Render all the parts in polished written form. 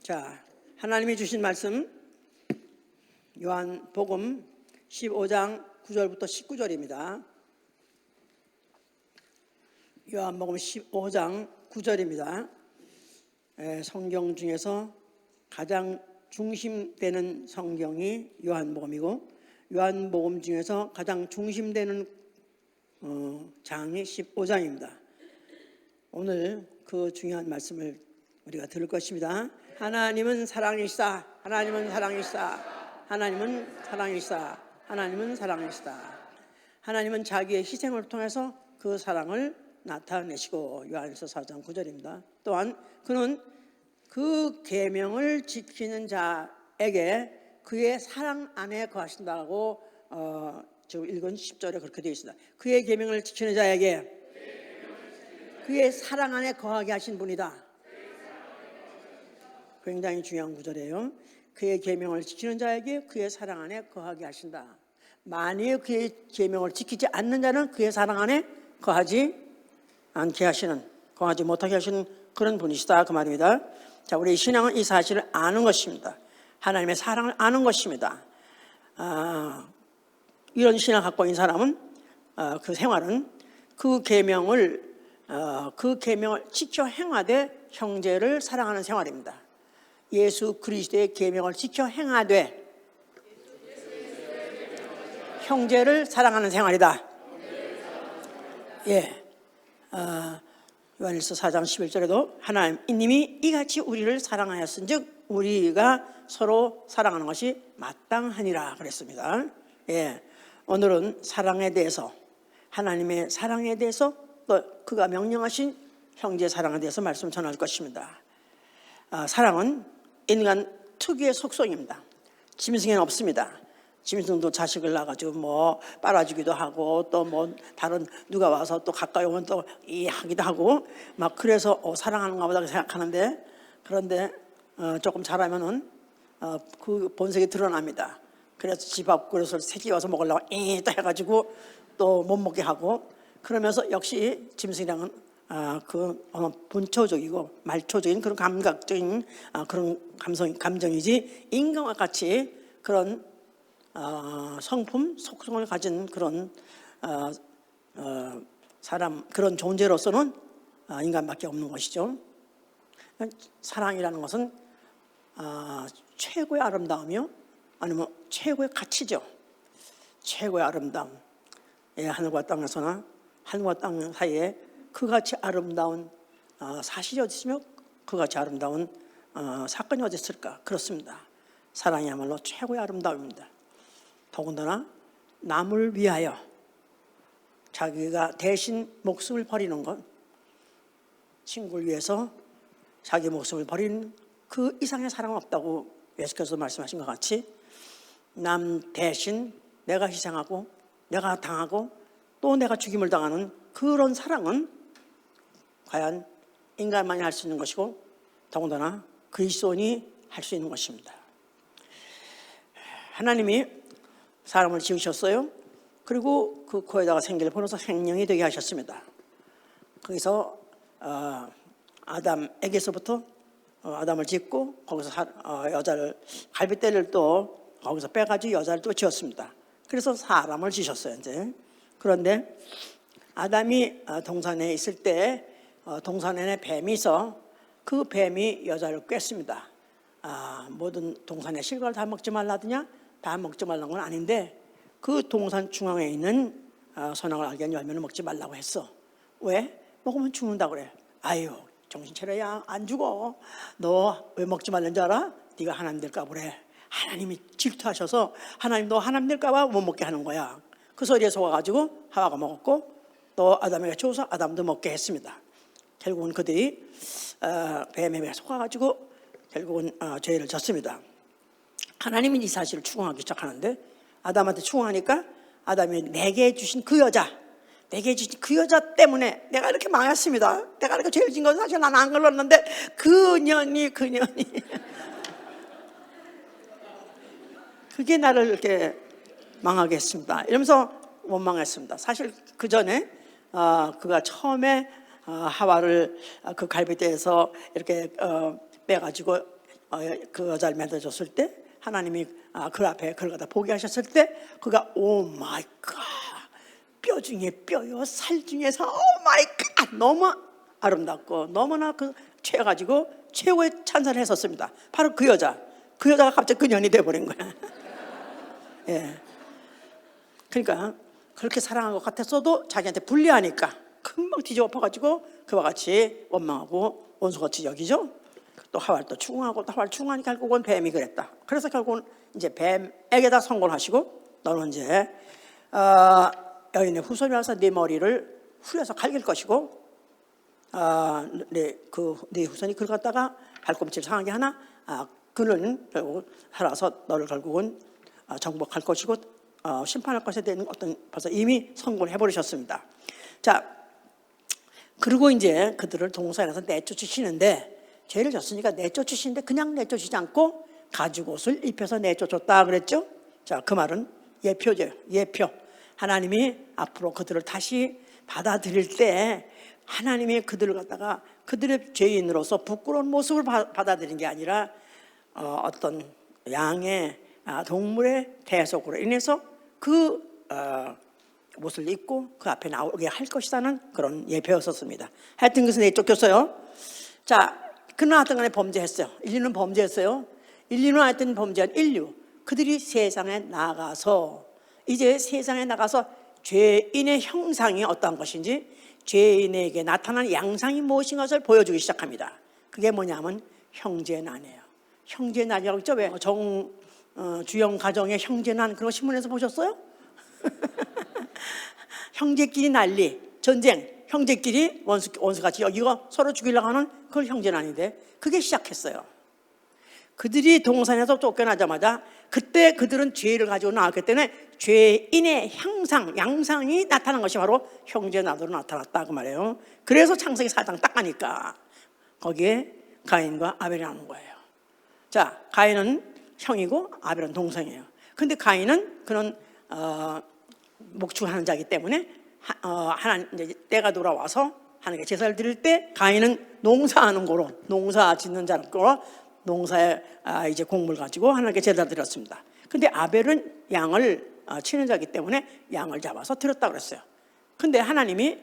자, 하나님이 주신 말씀 요한복음 15장 9절부터 19절입니다. 요한복음 15장 9절입니다. 성경 중에서 가장 중심되는 성경이 요한복음이고, 요한복음 중에서 가장 중심되는 장이 15장입니다. 오늘 그 중요한 말씀을 우리가 들을 것입니다. 하나님은 사랑이시다. 하나님은 사랑이시다. 하나님은 사랑이시다. 하나님은 사랑이시다. 하나님은 자기의 희생을 통해서 그 사랑을 나타내시고, 요한일서 4장 9절입니다. 또한 그는 그 계명을 지키는 자에게 그의 사랑 안에 거하신다고 지금 읽은 10절에 그렇게 되어 있습니다. 그의 계명을 지키는 자에게 그의 사랑 안에 거하게 하신 분이다. 굉장히 중요한 구절이에요. 그의 계명을 지키는 자에게 그의 사랑 안에 거하게 하신다. 만일 그의 계명을 지키지 않는 자는 그의 사랑 안에 거하지 않게 하시는, 거하지 못하게 하시는 그런 분이시다, 그 말입니다. 자, 우리 신앙은 이 사실을 아는 것입니다. 하나님의 사랑을 아는 것입니다. 이런 신앙을 갖고 있는 사람은 그 생활은 그 계명을 지켜 행하되 형제를 사랑하는 생활입니다. 예수 그리스도의 계명을 지켜 행하되 형제를 사랑하는 생활이다. 요한일서 4장 11절에도 하나님이 이같이 우리를 사랑하였은즉 우리가 서로 사랑하는 것이 마땅하니라 그랬습니다. 오늘은 사랑에 대해서, 하나님의 사랑에 대해서, 또 그가 명령하신 형제 사랑에 대해서 말씀 전할 것입니다. 사랑은 인간 특유의 속성입니다. 짐승에는 없습니다. 짐승도 자식을 낳아가지고 빨아주기도 하고, 또 다른 누가 와서 또 가까이 오면 또 하기도 하고, 막 그래서 사랑하는가 보다 생각하는데, 그런데 조금 자라면은 그 본색이 드러납니다. 그래서 집 앞 그릇을 새끼 와서 먹으려고 또 해가지고 또 못 먹게 하고, 그러면서 역시 짐승이랑은 본초적이고 말초적인 그런 감각적인 그런 감정이지, 인간과 같이 그런 성품, 속성을 가진 그런 사람, 그런 존재로서는 인간밖에 없는 것이죠. 사랑이라는 것은 최고의 아름다움이요, 아니면 최고의 가치죠. 최고의 아름다움. 하늘과 땅에서나 하늘과 땅 사이에 그같이 아름다운 사실이 어디 있으며 그같이 아름다운 사건이 어디 있을까? 그렇습니다. 사랑이야말로 최고의 아름다움입니다. 더군다나 남을 위하여 자기가 대신 목숨을 버리는 것, 친구를 위해서 자기 목숨을 버리는 그 이상의 사랑은 없다고 예수께서 말씀하신 것 같이, 남 대신 내가 희생하고 내가 당하고 또 내가 죽임을 당하는 그런 사랑은 과연 인간만이 할 수 있는 것이고, 더군다나 그리스도인이 할 수 있는 것입니다. 하나님이 사람을 지으셨어요. 그리고 그 코에다가 생기를 불어서 생명이 되게 하셨습니다. 거기서 아담에게서부터 아담을 짓고, 거기서 여자를, 갈빗대를 또 거기서 빼가지고 여자를 또 지었습니다. 그래서 사람을 지으셨어요, 이제. 그런데 아담이 동산에 있을 때 동산에 뱀이 있어 그 뱀이 여자를 꿰습니다. 모든 동산의 실과를 다 먹지 말라더냐? 다 먹지 말라는 건 아닌데, 그 동산 중앙에 있는 선악을 알게 하는 열매는 먹지 말라고 했어. 왜? 먹으면 죽는다고 그래. 아유, 정신 차려야 안 죽어. 너 왜 먹지 말는 줄 알아? 네가 하나님 될까 보래. 하나님이 질투하셔서 하나님, 너 하나님 될까 봐 못 먹게 하는 거야. 그 소리에 속아가지고 하와가 먹었고, 또 아담에게 줘서 아담도 먹게 했습니다. 결국은 그들이 뱀에 속아가지고 결국은 죄를 졌습니다. 하나님이 이 사실을 추궁하기 시작하는데, 아담한테 추궁하니까 아담이 내게 주신 그 여자 때문에 내가 이렇게 망했습니다. 내가 이렇게 죄를 진 건 사실 난 안 걸렀는데 그년이 그게 나를 이렇게 망하게 했습니다. 이러면서 원망했습니다. 사실 그 전에 그가 처음에 하와를 그 갈빗대에서 이렇게 빼가지고 그 여자를 맺어줬을 때 하나님이 그 앞에 그걸 갖다 보게 하셨을 때 그가 오 마이 갓, 뼈 중에 뼈요 살 중에서 오 마이 갓, 너무 아름답고 너무나 채워가지고 최고의 찬사를 했었습니다. 바로 그 여자가 갑자기 그년이 돼버린 거야. 예. 그러니까 그렇게 사랑한 것 같았어도 자기한테 불리하니까 금방 뒤집어가지고 그와 같이 원망하고 원수같이 여기죠. 또 하와를 또 추궁하고 또 하와를 추궁하니까 결국은 뱀이 그랬다. 그래서 결국은 이제 뱀에게다 선고를 하시고 너는 이제 여인의 후손이 와서 네 머리를 후려서 갈길 것이고 네 후손이 그걸 갖다가 발꿈치를 상하게 하나 그는 결국 살아서 너를 결국은 정복할 것이고 심판할 것에 대한 벌써 이미 선고를 해버리셨습니다. 자, 그리고 이제 그들을 동산에 가서 내쫓으시는데 죄를 졌으니까 내쫓으시는데 그냥 내쫓지 않고 가죽옷을 입혀서 내쫓았다 그랬죠. 자, 그 말은 예표죠. 예표. 하나님이 앞으로 그들을 다시 받아들일 때 하나님이 그들을 갖다가 그들의 죄인으로서 부끄러운 모습을 받아들인 게 아니라 어떤 양의 동물의 대속으로 인해서 그 옷을 입고 그 앞에 나오게 할 것이라는 그런 예표였었습니다. 하여튼 그것은 내쫓겼어요. 자, 그러나 하여튼 간에 범죄했어요. 인류는 범죄했어요. 인류는 하여튼 범죄한 인류. 그들이 세상에 나가서 이제 세상에 나가서 죄인의 형상이 어떠한 것인지 죄인에게 나타나는 양상이 무엇인 것을 보여주기 시작합니다. 그게 뭐냐면 형제난이에요. 형제난이라고 했죠. 왜? 주영 가정의 형제난 그런 거 신문에서 보셨어요? 형제끼리 난리, 전쟁, 형제끼리 원수같이 여기고 서로 죽이려고 하는 그걸 형제난인데 그게 시작했어요. 그들이 동산에서 쫓겨나자마자 그때 그들은 죄를 가지고 나왔기 때문에 죄인의 양상이 나타난 것이 바로 형제난으로 나타났다 그 말이에요. 그래서 창세기 4장 딱 가니까 거기에 가인과 아벨이 나오는 거예요. 자, 가인은 형이고 아벨은 동생이에요. 근데 가인은 그는 목축하는 자이기 때문에 하나님 이제 때가 돌아와서 하나님께 제사를 드릴 때 가인은 농사하는 거로 농사 짓는 자로 농사에 이제 곡물 가지고 하나님께 제사를 드렸습니다. 근데 아벨은 양을 치는 자이기 때문에 양을 잡아서 드렸다 그랬어요. 근데 하나님이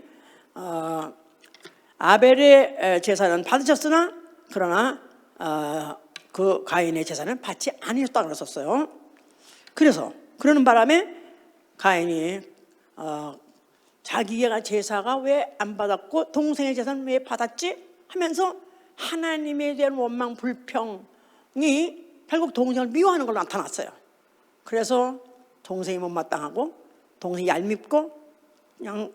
아벨의 제사는 받으셨으나 그러나 그 가인의 제사는 받지 아니었다 그랬었어요. 그래서 그러는 바람에 가인이 자기가 제사가 왜 안 받았고 동생의 제사는 왜 받았지 하면서 하나님에 대한 원망 불평이 결국 동생을 미워하는 걸로 나타났어요. 그래서 동생이 못마땅하고 동생이 얄밉고 그냥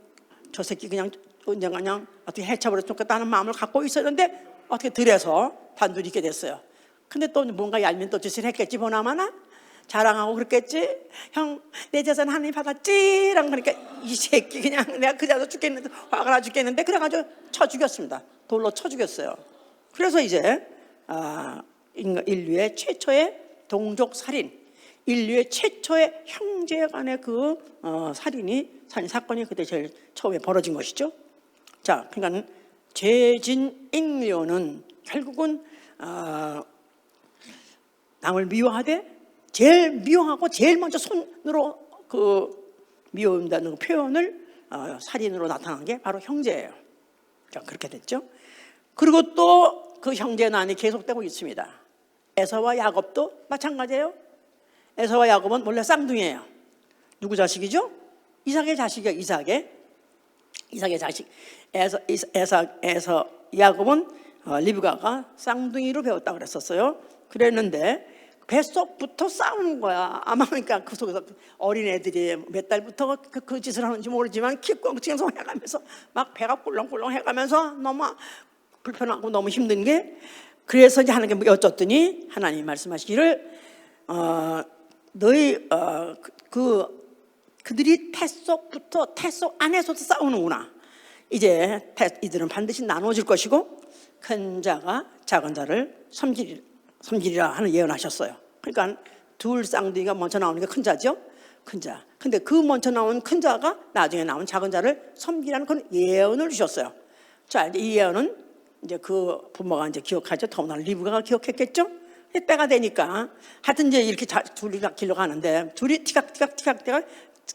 저 새끼 그냥 언젠가 그냥 어떻게 해쳐버렸으면 좋겠다는 마음을 갖고 있었는데 어떻게 들여서 단둘이 있게 됐어요. 근데 또 뭔가 얄민 또 짓을 했겠지 보나마나 자랑하고 그랬겠지. 형, 내 재산 하나님 받았지? 라고 그러니까 이 새끼 그냥 내가 그자도 죽겠는데 화가 나 죽겠는데 그래가지고 쳐 죽였습니다. 돌로 쳐 죽였어요. 그래서 이제 인류의 최초의 동족 살인, 인류의 최초의 형제 간의 그 살인 사건이 그때 제일 처음에 벌어진 것이죠. 자, 그러니까 죄진 인류는 결국은 남을 미워하되 제일 미워하고 제일 먼저 손으로 그 미워한다는 표현을 살인으로 나타난 게 바로 형제예요. 자, 그렇게 됐죠. 그리고 또 그 형제난이 계속되고 있습니다. 에서와 야곱도 마찬가지예요. 에서와 야곱은 원래 쌍둥이에요. 누구 자식이죠? 이삭의 자식이에요. 이삭의 자식. 에서 야곱은 리브가가 쌍둥이로 배웠다고 그랬었어요. 그랬는데 뱃속부터 싸우는 거야. 아마 그러니까 그 속에서 어린애들이 몇 달부터 그 짓을 하는지 모르지만 키 꽁칭송 해가면서 막 배가 꿀렁꿀렁 해가면서 너무 불편하고 너무 힘든 게 그래서 이제 하나님께 여쭸더니 하나님이 말씀하시기를 너희 그들이 태 속 안에서도 싸우는구나. 이제 이들은 반드시 나눠질 것이고 큰 자가 작은 자를 섬기리라 하는 예언하셨어요. 그러니까 둘 쌍둥이가 먼저 나오는 게 큰 자죠. 큰 자. 근데 그 먼저 나온 큰 자가 나중에 나온 작은 자를 섬기라는 그런 예언을 주셨어요. 자, 이제 이 예언은 이제 그 부모가 이제 기억하죠. 더구나 리브가가 기억했겠죠. 때가 되니까 하여튼 이제 이렇게 둘이 길러 가는데 둘이 티각티각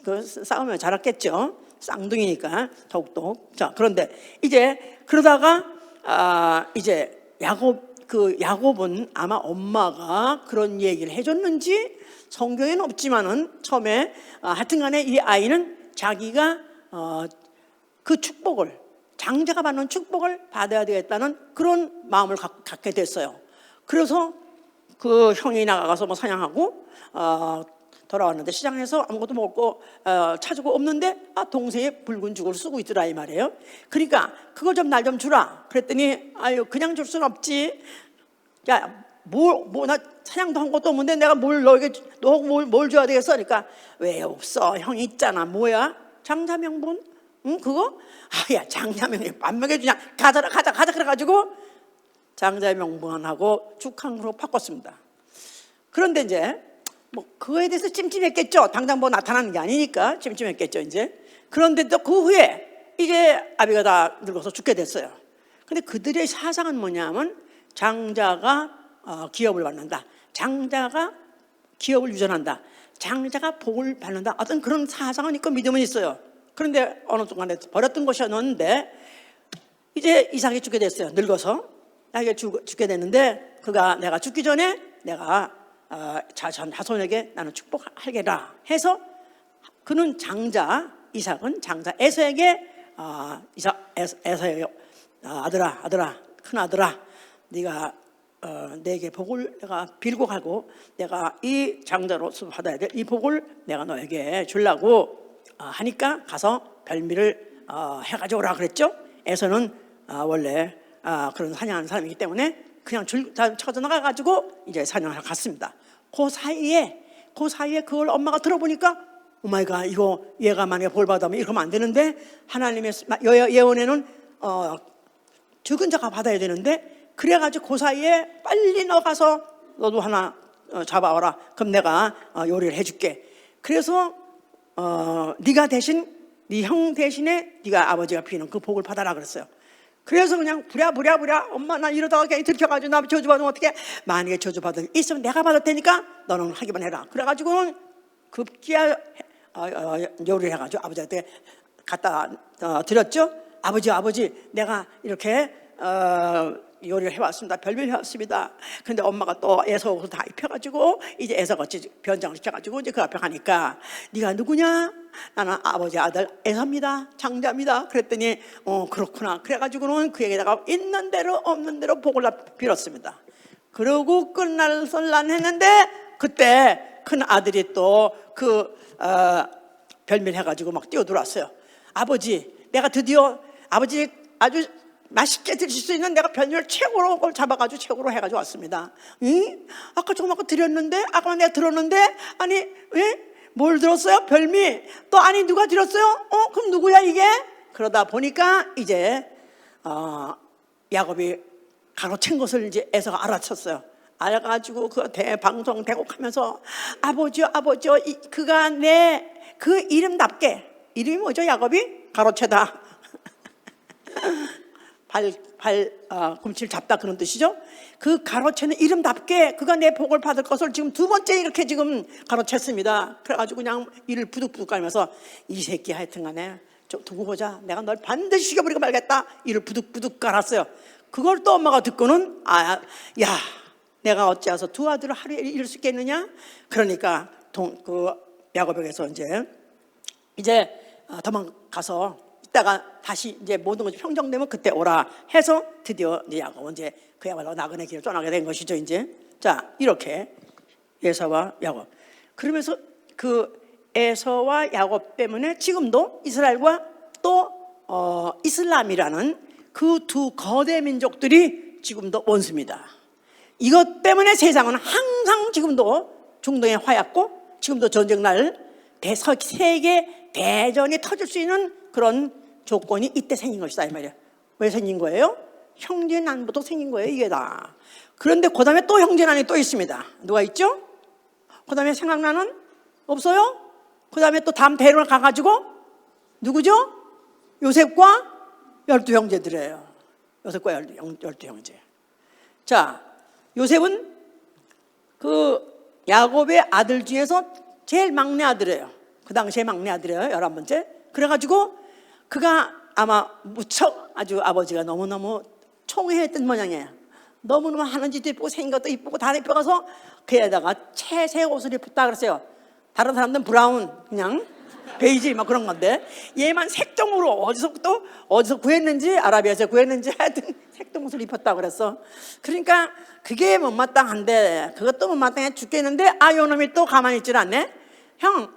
그 싸우면 자랐겠죠. 쌍둥이니까 더욱더. 자, 그런데 이제 그러다가 이제 야곱은 아마 엄마가 그런 얘기를 해줬는지 성경에는 없지만은 처음에 하여튼간에 이 아이는 자기가 그 축복을, 장자가 받는 축복을 받아야 되겠다는 그런 마음을 갖게 됐어요. 그래서 그 형이 나가서 뭐 사냥하고 돌아왔는데 시장에서 아무것도 먹을 거 찾고 없는데 동생이 붉은 죽을 쓰고 있더라 이 말이에요. 그러니까 그걸 좀 날 좀 주라 그랬더니 아유 그냥 줄 수는 없지. 야 나 사냥도 한 것도 없는데 내가 뭘 줘야 되겠어? 그러니까 왜 없어? 형이 있잖아. 뭐야? 장자 명분? 응 그거? 야 장자 명분 안 먹여주냐? 가자 그래가지고 장자 명분하고 죽 한 그릇 바꿨습니다. 그런데 이제 뭐 그거에 대해서 찜찜했겠죠. 당장 뭐 나타나는 게 아니니까 찜찜했겠죠 이제. 그런데 또 그 후에 이제 아비가 다 늙어서 죽게 됐어요. 근데 그들의 사상은 뭐냐면 장자가 기업을 받는다. 장자가 기업을 유전한다. 장자가 복을 받는다. 어떤 그런 사상은 있고 믿음은 있어요. 그런데 어느 순간에 버렸던 것이었는데 이제 이삭이 죽게 됐어요. 늙어서 나에게 죽게 됐는데 내가 죽기 전에 내가 자손에게 나는 축복하게라 해서 그는 장자 이삭은 장자 에서에게 에서에게 아들아 큰 아들아 네가 내게 복을 내가 빌고 가고 내가 이 장자로서 받아야 될 이 복을 내가 너에게 주려고 하니까 가서 별미를 해가지고 오라 그랬죠. 에서는 원래 그런 사냥하는 사람이기 때문에 그냥 쳐져 나가가지고 이제 사냥을 갔습니다. 그 사이에 그걸 엄마가 들어보니까 오마이갓 이거 얘가 만약에 볼 받으면 이러면 안 되는데 하나님의 예언에는 죽은 자가 받아야 되는데 그래가지고 그 사이에 빨리 너 가서 너도 하나 잡아와라. 그럼 내가 요리를 해줄게. 그래서 네가 대신 네 형 대신에 네가 아버지가 피는 그 복을 받아라 그랬어요. 그래서 그냥 부랴 엄마 나 이러다가 괜히 들켜가지고 나 저주받으면 어떡해. 만약에 저주받을 있으면 내가 받을 테니까 너는 하기만 해라. 그래가지고는 급기야 요리를 해가지고 아버지한테 갖다 드렸죠. 아버지 내가 이렇게 요리를 해왔습니다. 별별 해왔습니다. 근데 엄마가 또 에서 옷을 다 입혀가지고 이제 에서가 변장을 시켜가지고 이제 그 앞에 가니까 네가 누구냐? 나는 아버지 아들 에서입니다. 장자입니다. 그랬더니 그렇구나. 그래가지고는 그에게다가 있는 대로 없는 대로 복을 빌었습니다. 그러고 끝날 설날했는데 그때 큰 아들이 또 그 별미를 해가지고 막 뛰어들어왔어요. 아버지 내가 드디어 아버지 아주 맛있게 드실 수 있는 내가 별미를 최고로 그걸 잡아가지고 최고로 해가지고 왔습니다. 응? 아까 조금 드렸는데 아까 내가 들었는데 아니 왜? 뭘 들었어요? 별미 또 아니 누가 들었어요? 그럼 누구야 이게? 그러다 보니까 이제 야곱이 가로챈 것을 이제 에서가 알아챘어요. 알아가지고 그 대방송 대곡하면서 아버지요 그가 내 그 이름답게 이름이 뭐죠? 야곱이 가로채다 굼치를 잡다 그런 뜻이죠. 그 가로채는 이름답게 그가 내 복을 받을 것을 지금 두 번째 이렇게 지금 가로챘습니다. 그래가지고 그냥 이를 부득부득 깔면서 이 새끼 하여튼간에 두고 보자. 내가 널 반드시 죽여버리고 말겠다. 이를 부득부득 깔았어요. 그걸 또 엄마가 듣고는 야 내가 어찌해서 두 아들을 하루에 이룰 수 있겠느냐. 그러니까 그 야곱에게서 이제 도망가서 이따가 다시 이제 모든 것이 평정되면 그때 오라 해서 드디어 이제 야곱은 이제 그야말로 나그네 길을 떠나게 된 것이죠. 이제 자 이렇게 에서와 야곱 그러면서 그 에서와 야곱 때문에 지금도 이스라엘과 또 이슬람이라는 그 두 거대 민족들이 지금도 원수입니다. 이것 때문에 세상은 항상 지금도 중동에 화약고 지금도 전쟁 날 세계 대전이 터질 수 있는 그런 조건이 이때 생긴 것이다 이 말이야. 왜 생긴 거예요? 형제난부터 생긴 거예요 이게 다. 그런데 그 다음에 또 형제난이 또 있습니다. 누가 있죠? 그 다음에 생각나는? 없어요? 그 다음에 또 다음 대로를 가가지고 누구죠? 요셉과 12형제들이에요. 요셉과 12형제. 자, 요셉은 그 야곱의 아들 중에서 제일 막내 아들이에요. 그 당시에 막내 아들이에요. 11번째. 그래가지고 그가 아마 무척 아주 아버지가 너무너무 총애했던 모양이에요. 너무너무 하는 짓도 이쁘고 생긴 것도 이쁘고 다 이뻐가서 그에다가 채색 옷을 입혔다 그랬어요. 다른 사람들은 브라운 그냥 베이지 막 그런 건데 얘만 색동으로 어디서 구했는지 아라비아에서 구했는지 하여튼 색동 옷을 입혔다 그랬어. 그러니까 그게 못마땅한데 그것도 못마땅해 죽겠는데 요 놈이 또 가만히 있질 않네. 형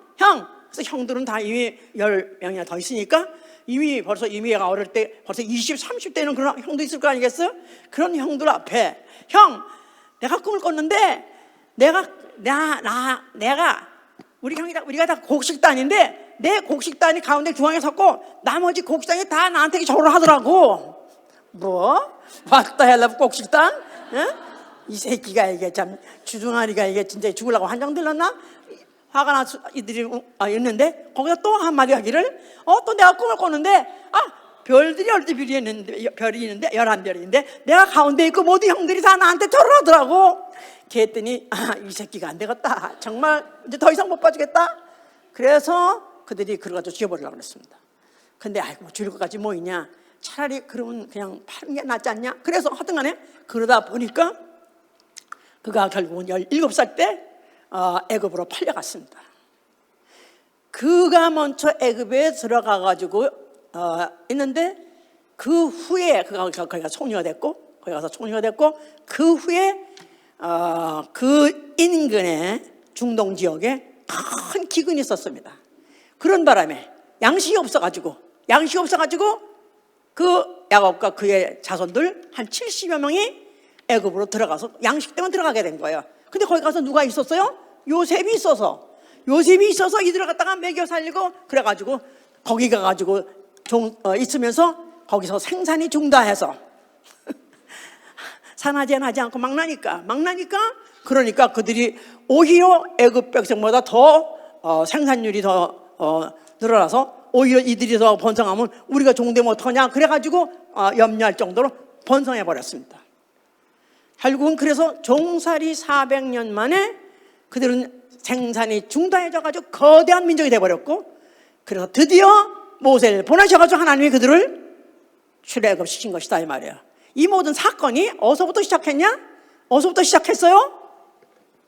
그래서 형들은 다 이미 10명이나 더 있으니까 이미 얘가 어릴 때 벌써 20, 30대는 그런 형도 있을 거 아니겠어? 그런 형들 앞에 형 내가 꿈을 꿨는데 내가 우리가 다 곡식단인데 내 곡식단이 가운데 중앙에 섰고 나머지 곡식단이 다 나한테 절을 하더라고. 뭐? 왔다 헬라 곡식단? 에? 이 새끼가 이게 참 주둥아리가 이게 진짜 죽으려고 한정 들렀나? 화가 나서 이들이 있는데 거기서 또 한마디 하기를 또 내가 꿈을 꿨는데 별들이 12별이 있는데 11별인데 내가 가운데 있고 모든 형들이 다 나한테 절을 하더라고. 그랬더니 이 새끼가 안 되겠다. 정말 이제 더 이상 못 봐주겠다. 그래서 그들이 그걸 가지고 죽여버리려고 그랬습니다. 근데 뭐 죽일 것까지 뭐 있냐. 차라리 그러면 그냥 파는 게 낫지 않냐. 그래서 하여튼 간에 그러다 보니까 그가 결국은 17살 때 애굽으로 팔려갔습니다. 그가 먼저 애굽에 들어가 가지고 있는데 그 후에 거기가 총리가 됐고 그 후에 그 인근의 중동 지역에 큰 기근이 있었습니다. 그런 바람에 양식이 없어가지고 그 야곱과 그의 자손들 한 70여 명이 애굽으로 들어가서 양식 때문에 들어가게 된 거예요. 근데 거기 가서 누가 있었어요? 요셉이 있어서 이들을 갖다가 먹여 살리고 그래가지고 거기 가가지고 있으면서 거기서 생산이 중단해서 산화제한 하지 않고 막 나니까 그러니까 그들이 오히려 애굽 백성보다 더 생산률이 더 늘어나서 오히려 이들이 더 번성하면 우리가 종되면 어떡하냐 그래가지고 염려할 정도로 번성해 버렸습니다. 결국은 그래서 종살이 400년 만에 그들은 생산이 중단해져가지고 거대한 민족이 돼버렸고 그래서 드디어 모세를 보내셔가지고 하나님이 그들을 출애굽시킨 것이다 이 말이에요. 이 모든 사건이 어디서부터 시작했냐? 어디서부터 시작했어요?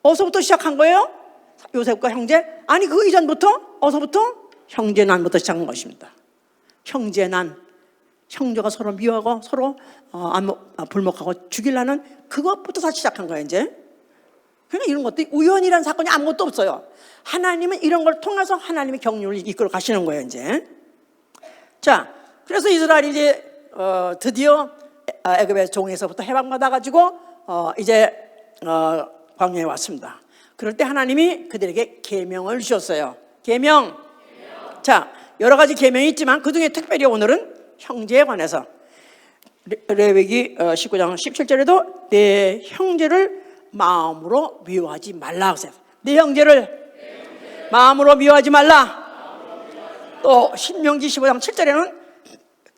어디서부터 시작한 거예요? 요셉과 형제? 아니 그 이전부터 어디서부터? 형제난부터 시작한 것입니다. 형제난, 형제가 서로 미워하고 서로 불목하고 죽이려는 그것부터 다시 시작한 거예요 이제. 그러니까 이런 것도 우연이라는 사건이 아무것도 없어요. 하나님은 이런 걸 통해서 하나님의 경륜을 이끌어 가시는 거예요 이제. 자, 그래서 이스라엘이 이제 드디어 애굽의 종에서부터 해방받아 가지고 이제 광야에 왔습니다. 그럴 때 하나님이 그들에게 계명을 주셨어요. 계명. 자, 여러 가지 계명이 있지만 그중에 특별히 오늘은 형제에 관해서 레위기 19장 17절에도 내 형제를 마음으로 미워하지 말라 하세요. 내 형제를 마음으로 미워하지 말라. 또 신명기 15장 7절에는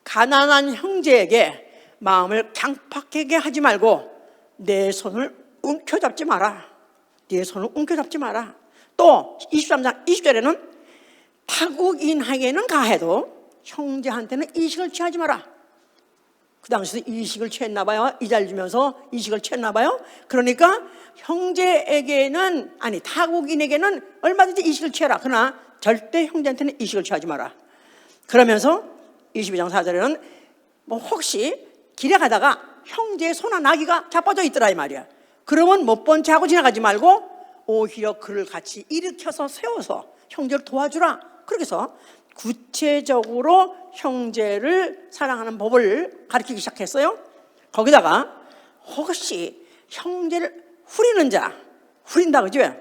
가난한 형제에게 마음을 강팍하게 하지 말고 내 손을 움켜잡지 마라. 내 손을 움켜잡지 마라. 또 23장 20절에는 타국인에게는 가해도 형제한테는 이식을 취하지 마라. 그 당시에 이식을 취했나 봐요. 이자를 주면서 이식을 취했나 봐요. 그러니까 형제에게는 아니 타국인에게는 얼마든지 이식을 취해라. 그러나 절대 형제한테는 이식을 취하지 마라. 그러면서 22장 4절에는 뭐 혹시 길에 가다가 형제의 소나 나귀가 자빠져 있더라 이 말이야. 그러면 못 본 채 하고 지나가지 말고 오히려 그를 같이 일으켜서 세워서 형제를 도와주라. 그렇게 해서 구체적으로 형제를 사랑하는 법을 가르치기 시작했어요. 거기다가 혹시 형제를 후리는 자, 후린다 그러지 왜?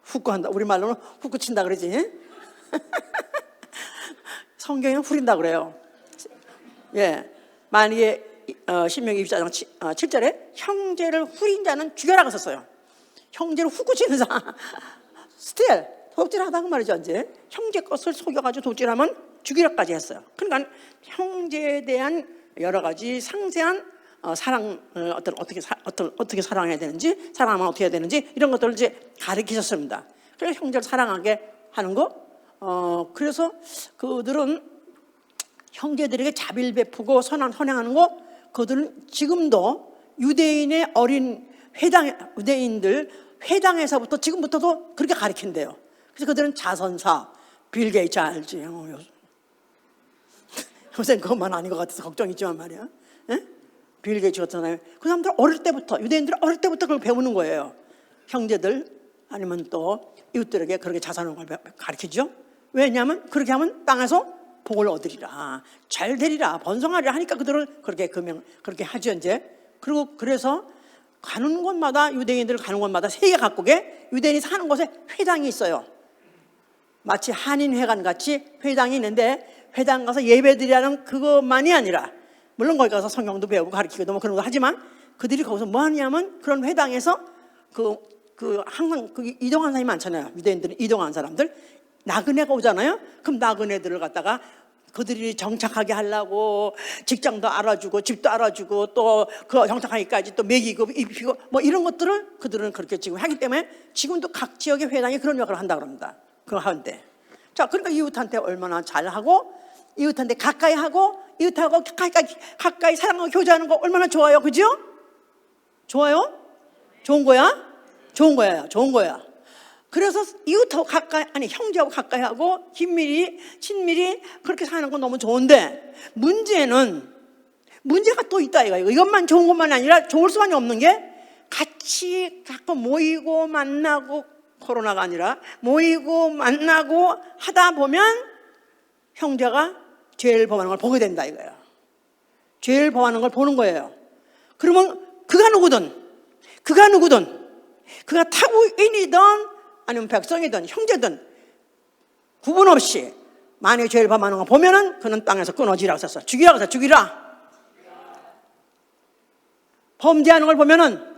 후구한다. 우리말로는 후구 친다 그러지. 성경에는 후린다 그래요. 예, 만약에 신명기 24장 7절에 형제를 후린 자는 죽여라 그랬었어요. 형제를 후구 치는 자 스틸 도둑질하다고 말이죠. 이제 형제 것을 속여가지고 도둑질하면 죽이라까지 했어요. 그러니까 형제에 대한 여러 가지 상세한 사랑을 어떻게 사랑해야 되는지, 사랑하면 어떻게 해야 되는지 이런 것들을 이제 가르치셨습니다. 그래서 형제를 사랑하게 하는 거. 그래서 그들은 형제들에게 자비를 베푸고 선행하는 거. 그들은 지금도 유대인의 어린 유대인들 회당에서부터 지금부터도 그렇게 가르친대요. 그래서 그들은 자선사, 빌 게이츠 알지? 요새는 그것만 아닌 것 같아서 걱정이지만 말이야. 에? 빌 게이츠 같은 사람이 그 사람들 어릴 때부터, 유대인들은 어릴 때부터 그걸 배우는 거예요. 형제들 아니면 또 이웃들에게 그렇게 자선하는 걸 가르치죠. 왜냐하면 그렇게 하면 땅에서 복을 얻으리라, 잘 되리라, 번성하리라 하니까 그들은 그렇게 하죠 이제. 그리고 그래서 가는 곳마다, 유대인들 가는 곳마다 세계 각국에 유대인이 사는 곳에 회당이 있어요. 마치 한인회관 같이 회당이 있는데, 회당 가서 예배드리라는 그것만이 아니라, 물론 거기 가서 성경도 배우고 가르치기도 뭐 그런 거 하지만, 그들이 거기서 뭐 하냐면 그런 회당에서 항상 이동한 사람이 많잖아요. 유대인들은 이동한 사람들, 나그네가 오잖아요. 그럼 나그네들을 갖다가 그들이 정착하게 하려고 직장도 알아주고 집도 알아주고 또 그 정착하기까지 또 먹이고 입히고 뭐 이런 것들을 그들은 그렇게 지금 하기 때문에 지금도 각 지역의 회당이 그런 역할을 한다고 합니다. 그거 하는데, 자, 그러니까 이웃한테 얼마나 잘하고, 이웃한테 가까이 하고, 이웃하고 가까이 사랑하고 교제하는 거 얼마나 좋아요, 그죠? 좋아요? 좋은 거야? 좋은 거야. 그래서 이웃하고 가까이, 형제하고 가까이 하고 친밀히 그렇게 사는 건 너무 좋은데, 문제가 또 있다 이거예요. 이것만 좋은 것만 아니라 좋을 수만이 없는 게, 같이 가끔 모이고 만나고, 코로나가 아니라 모이고 만나고 하다 보면 형제가 죄를 범하는 걸 보게 된다 이거예요. 죄를 범하는 걸 보는 거예요. 그러면 그가 누구든 그가 타국인이든 아니면 백성이든 형제든 구분 없이 만약에 죄를 범하는 거 보면은 그는 땅에서 끊어지라고 썼어. 죽이라. 범죄하는 걸 보면은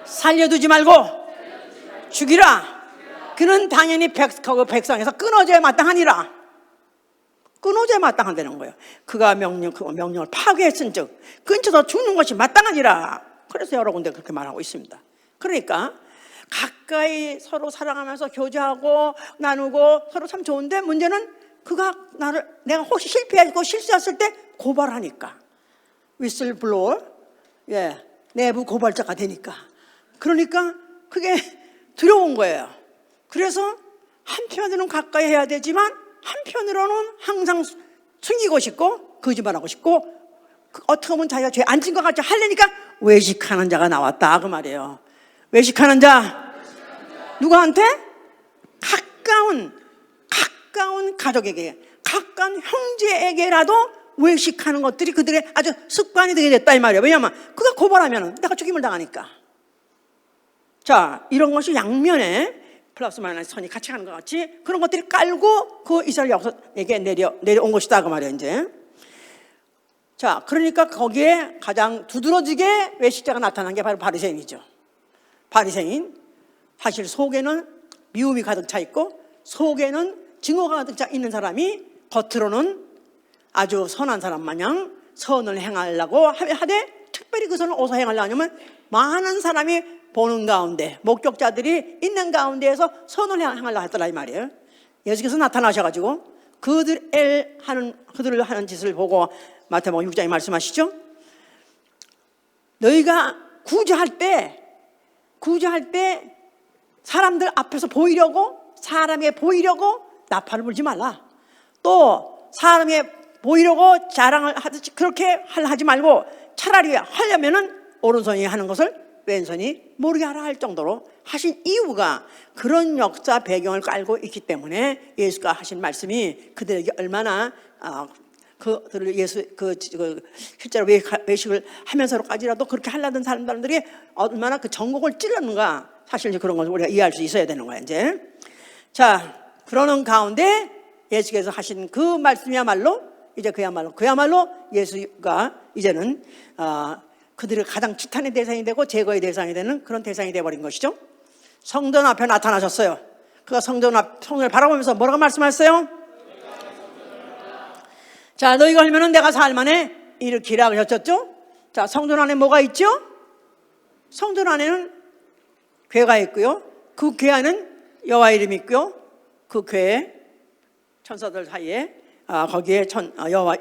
살려두지 말고 죽이라. 그는 당연히 백성에서 끊어져야 마땅하니라. 끊어져야 마땅하다는 거예요. 그가 명령을 파괴했은즉 끊쳐서 죽는 것이 마땅하니라. 그래서 여러 군데 그렇게 말하고 있습니다. 그러니까 가까이 서로 사랑하면서 교제하고 나누고 서로 참 좋은데, 문제는 그가 내가 혹시 실패했고 실수했을 때 고발하니까, 위슬블로어, 내부 고발자가 되니까, 그러니까 그게 두려운 거예요. 그래서 한편으로는 가까이 해야 되지만 한편으로는 항상 숨기고 싶고 거짓말하고 싶고, 어떻게 보면 자기가 죄 안 진 것 같이 하려니까 외식하는 자가 나왔다 그 말이에요. 외식하는 자, 누구한테? 가까운 가족에게, 가까운 형제에게라도 외식하는 것들이 그들의 아주 습관이 되게 됐다 이 말이에요. 왜냐하면 그가 고발하면 내가 죽임을 당하니까. 자, 이런 것이 양면에 플러스 마이너스 선이 같이 가는 것 같이 그런 것들이 깔고 그 이스라엘 역사에게 내려온 것이다 그 말이에요 이제. 자, 그러니까 거기에 가장 두드러지게 외식자가 나타난 게 바로 바리새인이죠. 바리새인, 사실 속에는 미움이 가득 차 있고 속에는 증오가 가득 차 있는 사람이 겉으로는 아주 선한 사람 마냥 선을 행하려고 하되, 특별히 그 선을 어디서 행하려고 하냐면 많은 사람이 보는 가운데, 목격자들이 있는 가운데에서 선을 행하려고 했더라 이 말이에요. 예수께서 나타나셔가지고 그들을 하는 짓을 보고 마태복음 6장에 말씀하시죠. 너희가 구제할 때 사람들 앞에서 사람에게 보이려고 나팔을 불지 말라. 또 사람에게 보이려고 자랑을 하듯이 그렇게 하지 말고, 차라리 하려면은 오른손이 하는 것을 왼손이 모르게 하라 할 정도로 하신 이유가 그런 역사 배경을 깔고 있기 때문에, 예수가 하신 말씀이 그들에게 얼마나 그들을 실제로 외식을 하면서까지라도 그렇게 하려던 사람들이 얼마나 그 전곡을 찔렀는가, 사실 이제 그런 것을 우리가 이해할 수 있어야 되는 거야 이제. 자, 그러는 가운데 예수께서 하신 그 말씀이야말로 이제 그야말로 예수가 이제는 그들을 가장 지탄의 대상이 되고 제거의 대상이 되는 그런 대상이 되어버린 것이죠. 성전 앞에 나타나셨어요. 그가 성전을 바라보면서 뭐라고 말씀하셨어요? 자, 너희가 하면은 내가 살만해 일으키라 그러셨죠. 자, 성전 안에 뭐가 있죠? 성전 안에는 궤가 있고요. 그 궤 안에는 여호와 이름이 있고요. 그 궤에 천사들 사이에 거기에 여호와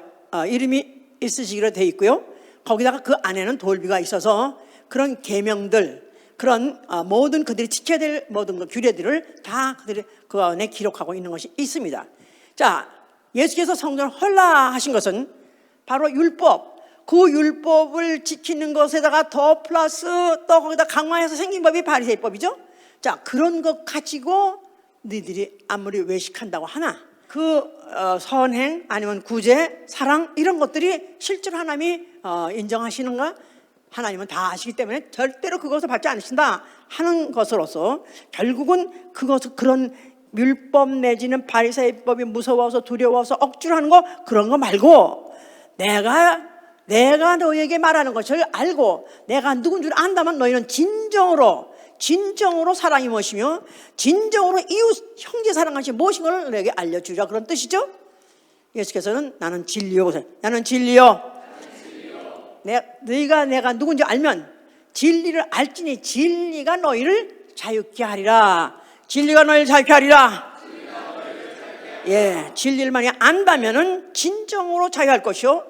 이름이 있으시기로 돼 있고요. 거기다가 그 안에는 돌비가 있어서 그런 계명들, 그런 모든 그들이 지켜야 될 모든 그 규례들을 다 그들이 그 안에 기록하고 있는 것이 있습니다. 자, 예수께서 성전을 헐라하신 것은 바로 율법, 그 율법을 지키는 것에다가 더 플러스 또 거기다 강화해서 생긴 법이 바리새인법이죠. 자, 그런 것 가지고 너희들이 아무리 외식한다고 하나 그 선행 아니면 구제, 사랑 이런 것들이 실제로 하나님이 인정하시는가? 하나님은 다 아시기 때문에 절대로 그것을 받지 않으신다 하는 것으로서 결국은 그런 율법 내지는 바리새인법이 무서워서 두려워서 억지로 하는 거 그런 거 말고 내가 너희에게 말하는 것을 알고 내가 누군 줄 안다면 너희는 진정으로 사랑이 무엇이며 진정으로 이웃 형제 사랑하시 무엇인 걸 너에게 알려주리라 그런 뜻이죠. 예수께서는 나는 진리요. 너희가 내가 누군지 알면 진리를 알지니 진리가 너희를 자유케 하리라. 진리가 너희를 자유케 하리라. 예, 진리를 만약 안다면은 진정으로 자유할 것이요.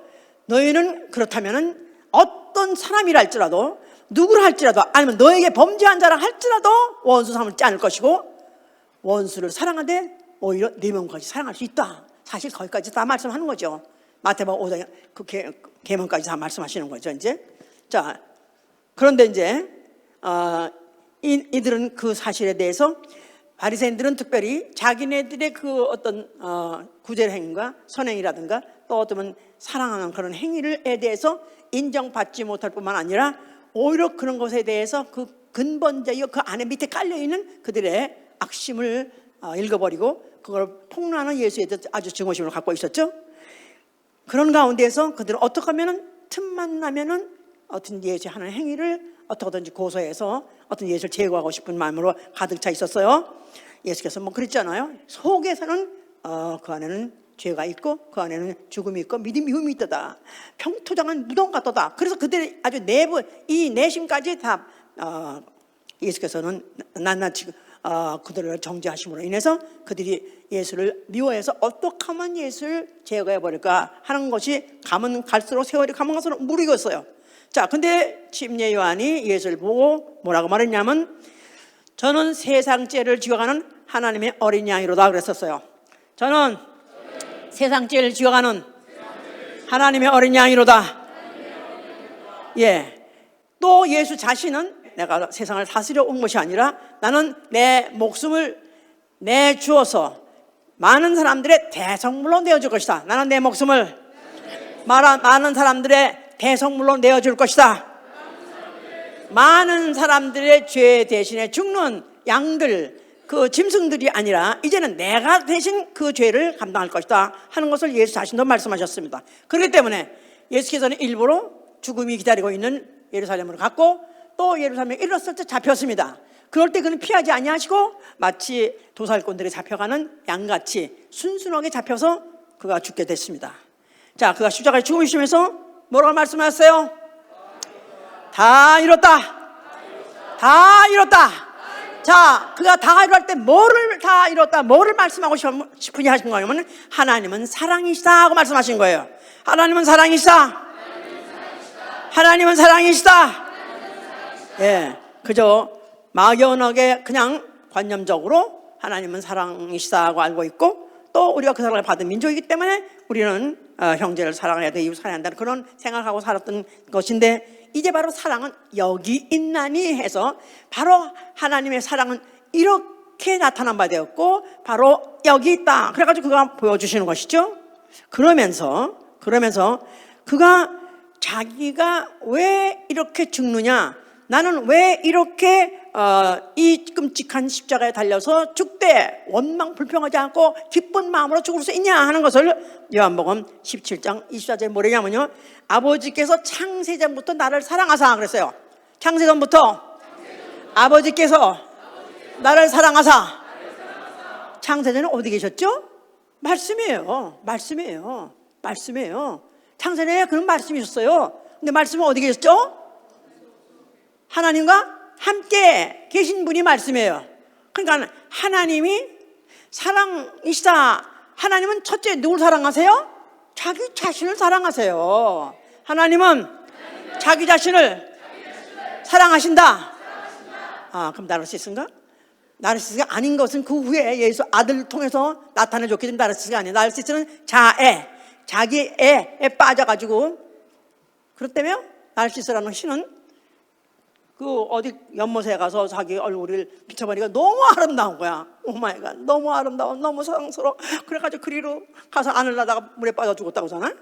너희는 그렇다면은 어떤 사람이라 할지라도 누구를 할지라도 아니면 너에게 범죄한 자라 할지라도 원수 삼을지 않을 것이고 원수를 사랑하되 오히려 네 명까지 사랑할 수 있다. 사실 거기까지 다 말씀하는 거죠. 마태복음 5장 그 계명까지 다 말씀하시는 거죠. 이제 자, 그런데 이제 이들은 그 사실에 대해서 바리새인들은 특별히 자기네들의 그 어떤 구제 행위가 선행이라든가 또 어쩌면 사랑하는 그런 행위를에 대해서 인정받지 못할 뿐만 아니라 오히려 그런 것에 대해서 그 근본적이고 그 안에 밑에 깔려있는 그들의 악심을 읽어버리고 그걸 폭로하는 예수에 대해서 아주 증오심을 갖고 있었죠. 그런 가운데에서 그들은 어떻게 하면은 틈만 나면은 어떤 예수의 하는 행위를 어떻게든지 고소해서 어떤 예수를 제거하고 싶은 마음으로 가득 차 있었어요. 예수께서 뭐 그랬잖아요. 속에서는 그 안에는 죄가 있고 그 안에는 죽음이 있고 미움이 있다. 평토장은 무덤 같다. 그래서 그들의 아주 내부 이 내심까지 다 예수께서는 낱낱이 그들을 정죄하심으로 인해서 그들이 예수를 미워해서 어떻게 하면 예수를 제거해 버릴까 하는 것이 가면 갈수록 세월이 가면 갈수록 무리겠어요. 자, 근데 침례 요한이 예수를 보고 뭐라고 말했냐면 저는 세상 죄를 지어가는 하나님의 어린 양이로다 그랬었어요. 저는 세상 죄를 지어가는 하나님의 어린 양이로다. 예. 또 예수 자신은 내가 세상을 다스려 온 것이 아니라 나는 내 목숨을 내주어서 많은 사람들의 대성물로 내어줄 것이다. 나는 내 목숨을 많은 사람들의 대성물로 내어줄 것이다. 많은 사람들의 죄 대신에 죽는 양들, 그 짐승들이 아니라 이제는 내가 대신 그 죄를 감당할 것이다 하는 것을 예수 자신도 말씀하셨습니다. 그렇기 때문에 예수께서는 일부러 죽음이 기다리고 있는 예루살렘으로 갔고 또 예루살렘에 이르렀을 때 잡혔습니다. 그럴 때 그는 피하지 아니하시고 마치 도살꾼들이 잡혀가는 양같이 순순하게 잡혀서 그가 죽게 됐습니다. 자, 그가 십자가에 죽음을 지면서 뭐라고 말씀하셨어요? 다 이뤘다. 다 이뤘다. 자, 그가 다 이룰 때 뭐를 다 이뤘다, 뭐를 말씀하고 싶으냐 하신 거냐면 하나님은 사랑이시다 하고 말씀하신 거예요. 하나님은 사랑이시다. 하나님은 사랑이시다. 예, 그저 막연하게 그냥 관념적으로 하나님은 사랑이시다고 알고 있고 또 우리가 그 사랑을 받은 민족이기 때문에 우리는 형제를 사랑해야 돼, 이웃 사랑해야 한다는 그런 생각하고 살았던 것인데 이제 바로 사랑은 여기 있나니 해서 바로 하나님의 사랑은 이렇게 나타난 바 되었고 바로 여기 있다. 그래가지고 그가 보여주시는 것이죠. 그러면서 그가 자기가 왜 이렇게 죽느냐, 나는 왜 이렇게 이 끔찍한 십자가에 달려서 죽되 원망 불평하지 않고 기쁜 마음으로 죽을 수 있냐 하는 것을 요한복음 17장 24절에 뭐냐면요, 아버지께서 창세전부터 나를 사랑하사 그랬어요. 창세전부터 아버지께서 나를 사랑하사. 창세전에 어디 계셨죠? 말씀이에요. 창세전에 그런 말씀이 있었어요. 근데 말씀은 어디 계셨죠? 하나님과 함께 계신 분이 말씀이에요. 그러니까 하나님이 사랑이시다. 하나님은 첫째 누굴 사랑하세요? 자기 자신을 사랑하세요. 하나님은 자기 자신을 사랑하신다. 그럼 나르시스인가? 나르시스가 아닌 것은 그 후에 예수 아들을 통해서 나타내줬기 때문에 나르시스가 아니에요. 나르시스는 자애, 자기 애에 빠져가지고, 그렇다며 나르시스라는 신은 그 어디 연못에 가서 자기 얼굴을 비춰보니까 너무 아름다운 거야. 오마이갓, 너무 아름다워, 너무 사랑스러워. 그래가지고 그리로 가서 안으려다가 물에 빠져 죽었다고 하잖아.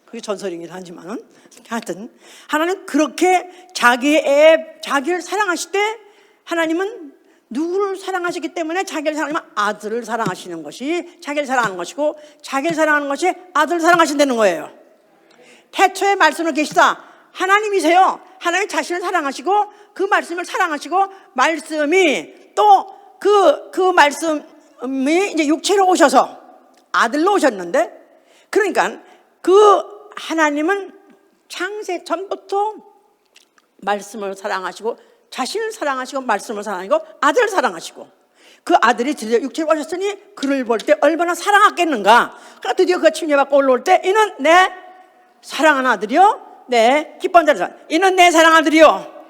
그게 전설이긴 하지만은 하여튼 하나님 그렇게 자기를 사랑하실 때 하나님은 누구를 사랑하시기 때문에 자기를 사랑하면 아들을 사랑하시는 것이 자기를 사랑하는 것이고, 자기를 사랑하는 것이 아들을 사랑하신다는 거예요. 태초에 말씀을 계시다. 하나님이세요. 하나님 자신을 사랑하시고 그 말씀을 사랑하시고, 말씀이 또 그 말씀이 이제 육체로 오셔서 아들로 오셨는데, 그러니까 그 하나님은 창세 전부터 말씀을 사랑하시고 자신을 사랑하시고 말씀을 사랑하시고 아들을 사랑하시고, 그 아들이 드디어 육체로 오셨으니 그를 볼 때 얼마나 사랑하겠는가. 그러니까 드디어 그 침례받고 올라올 때 이는 내 사랑하는 아들이요 내 기뻐하는 자다. 이는 내 사랑하는 아들이요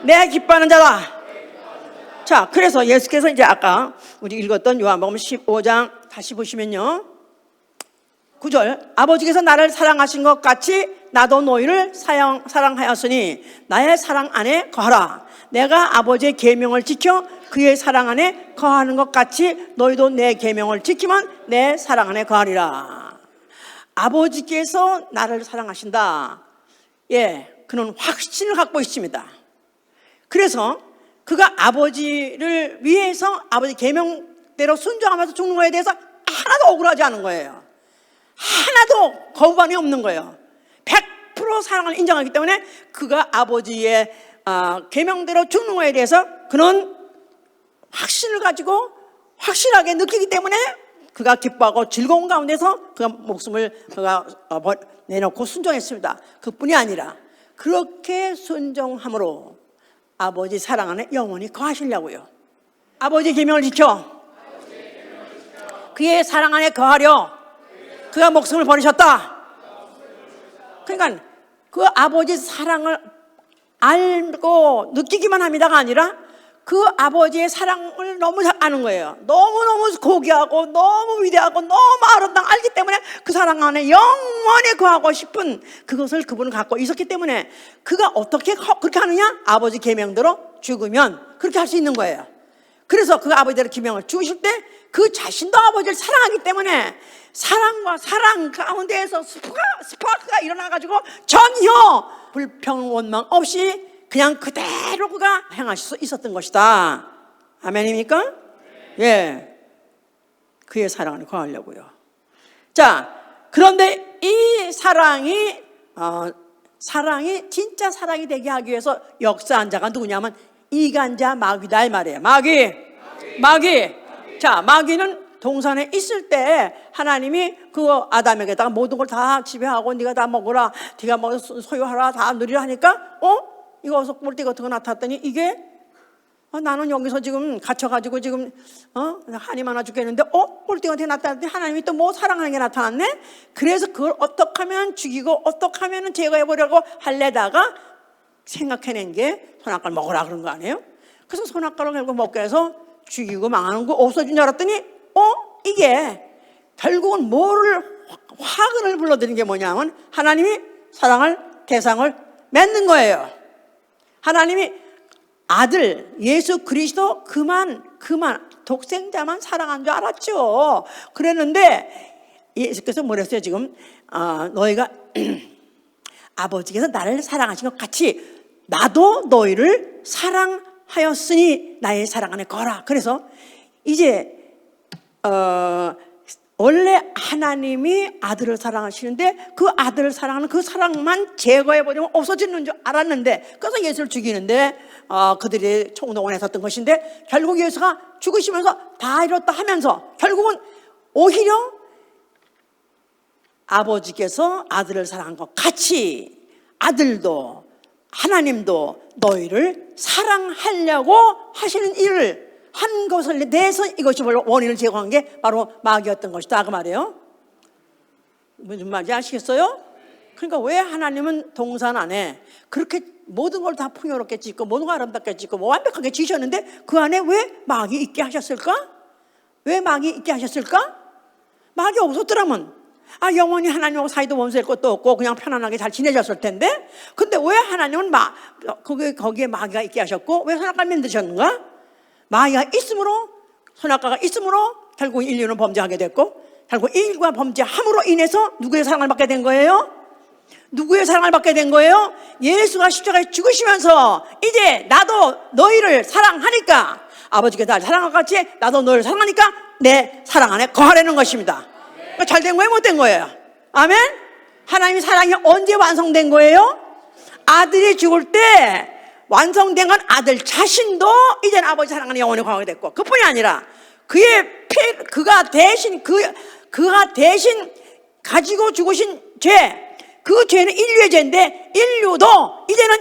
내 기뻐하는 자다. 자, 그래서 예수께서 이제 아까 우리 읽었던 요한복음 15장 다시 보시면요, 9절, 아버지께서 나를 사랑하신 것 같이 나도 너희를 사랑하였으니 나의 사랑 안에 거하라. 내가 아버지의 계명을 지켜 그의 사랑 안에 거하는 것 같이 너희도 내 계명을 지키면 내 사랑 안에 거하리라. 아버지께서 나를 사랑하신다. 예, 그는 확신을 갖고 있습니다. 그래서 그가 아버지를 위해서 아버지 계명대로 순종하면서 죽는 거에 대해서 하나도 억울하지 않은 거예요. 하나도 거부감이 없는 거예요. 100% 사랑을 인정하기 때문에 그가 아버지의 계명대로 죽는 거에 대해서 그는 확신을 가지고 확실하게 느끼기 때문에 그가 기뻐하고 즐거운 가운데서 그가 목숨을 내놓고 순종했습니다. 그뿐이 아니라 그렇게 순종함으로 아버지 사랑 안에 영원히 거하시려고요. 아버지 계명을 지켜 그의 사랑 안에 거하려 그가 목숨을 버리셨다. 그러니까 그 아버지 사랑을 알고 느끼기만 합니다가 아니라 그 아버지의 사랑을 너무 잘 아는 거예요. 너무너무 고귀하고 너무 위대하고 너무 아름다운 알기 때문에 그 사랑 안에 영원히 거하고 싶은 그것을 그분은 갖고 있었기 때문에 그가 어떻게 그렇게 하느냐? 아버지 계명대로 죽으면 그렇게 할 수 있는 거예요. 그래서 그 아버지대로 계명을 죽으실 때 그 자신도 아버지를 사랑하기 때문에 사랑과 사랑 가운데에서 스파크가 일어나가지고 전혀 불평 원망 없이 그냥 그대로 그가 행하실 수 있었던 것이다. 아멘입니까? 예, 그의 사랑 안에 거하려고요. 자, 그런데 이 사랑이 진짜 사랑이 되게 하기 위해서 역사한 자가 누구냐면 이간자 마귀다 이 말이에요. 마귀. 자, 마귀는 동산에 있을 때 하나님이 그 아담에게다가 모든 걸 다 지배하고 네가 다 먹어라, 네가 뭐 소유하라, 다 누리라 하니까 이거 어서 꼴띠 같은 거 나타났더니 이게 나는 여기서 지금 갇혀가지고 지금 한이 많아 죽겠는데 꼴띠 같은 게 나타났더니 하나님이 또 뭐 사랑하는 게 나타났네. 그래서 그걸 어떻게 하면 죽이고 어떻게 하면 제거해보려고 할래다가 생각해낸 게 선악과를 먹으라 그런 거 아니에요? 그래서 선악과를 결국 먹게 해서 죽이고 망하는 거 없어진 줄 알았더니 이게 결국은 뭐를 화근을 불러들인 게 뭐냐면 하나님이 사랑을 대상을 맺는 거예요. 하나님이 아들 예수 그리스도 그만 독생자만 사랑한 줄 알았죠. 그랬는데 예수께서 뭐랬어요? 지금 너희가 아버지께서 나를 사랑하신 것 같이 나도 너희를 사랑하였으니 나의 사랑 안에 거라. 그래서 이제 원래 하나님이 아들을 사랑하시는데 그 아들을 사랑하는 그 사랑만 제거해버리면 없어지는 줄 알았는데, 그래서 예수를 죽이는데 그들이 총동원에 섰던 것인데 결국 예수가 죽으시면서 다 이뤘다 하면서 결국은 오히려 아버지께서 아들을 사랑한 것 같이 아들도 하나님도 너희를 사랑하려고 하시는 일을 한 것을 대해서 이것이 원인을 제공한 게 바로 마귀였던 것이다 그 말이에요. 무슨 말인지 아시겠어요? 그러니까 왜 하나님은 동산 안에 그렇게 모든 걸 다 풍요롭게 짓고 모든 걸 아름답게 짓고 완벽하게 지으셨는데 그 안에 왜 마귀 있게 하셨을까? 왜 마귀 있게 하셨을까? 마귀 없었더라면 영원히 하나님하고 사이도 원수될 것도 없고 그냥 편안하게 잘 지내졌을 텐데, 근데 왜 하나님은 거기에 마귀가 있게 하셨고 왜 선악과를 만드셨는가? 마귀가 있으므로, 선악과가 있으므로 결국 인류는 범죄하게 됐고, 결국 인류가 범죄함으로 인해서 누구의 사랑을 받게 된 거예요? 누구의 사랑을 받게 된 거예요? 예수가 십자가에 죽으시면서 이제 나도 너희를 사랑하니까, 아버지께서 나를 사랑한 것 같이 나도 너희를 사랑하니까 내 사랑 안에 거하라는 것입니다. 잘 된 거예요? 못 된 거예요? 아멘? 하나님의 사랑이 언제 완성된 거예요? 아들이 죽을 때 완성된 건 아들 자신도 이제는 아버지 사랑 안에 영원히 거하게 됐고, 그뿐이 아니라 그가 대신 가지고 죽으신 죄, 그 죄는 인류의 죄인데 인류도 이제는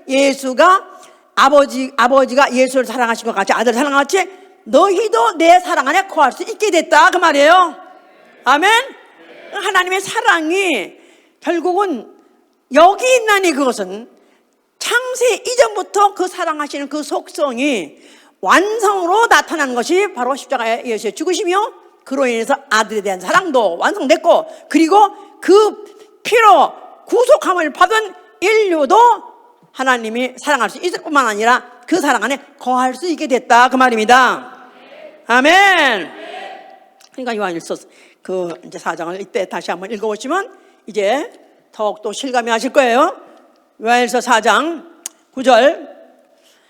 예수가 아버지가 예수를 사랑하신 것 같이 아들을 사랑한 것 같이 너희도 내 사랑 안에 거할 수 있게 됐다 그 말이에요. 아멘. 하나님의 사랑이 결국은 여기 있나니 그것은 창세 이전부터 그 사랑하시는 그 속성이 완성으로 나타나는 것이 바로 십자가의 예수의 죽으시며 그로 인해서 아들에 대한 사랑도 완성됐고, 그리고 그 피로 구속함을 받은 인류도 하나님이 사랑할 수 있을 뿐만 아니라 그 사랑 안에 거할 수 있게 됐다 그 말입니다. 아멘. 그러니까 요한일서 이제 4장을 이때 다시 한번 읽어보시면 이제 더욱더 실감이 하실 거예요. 요한일서 4장 9절,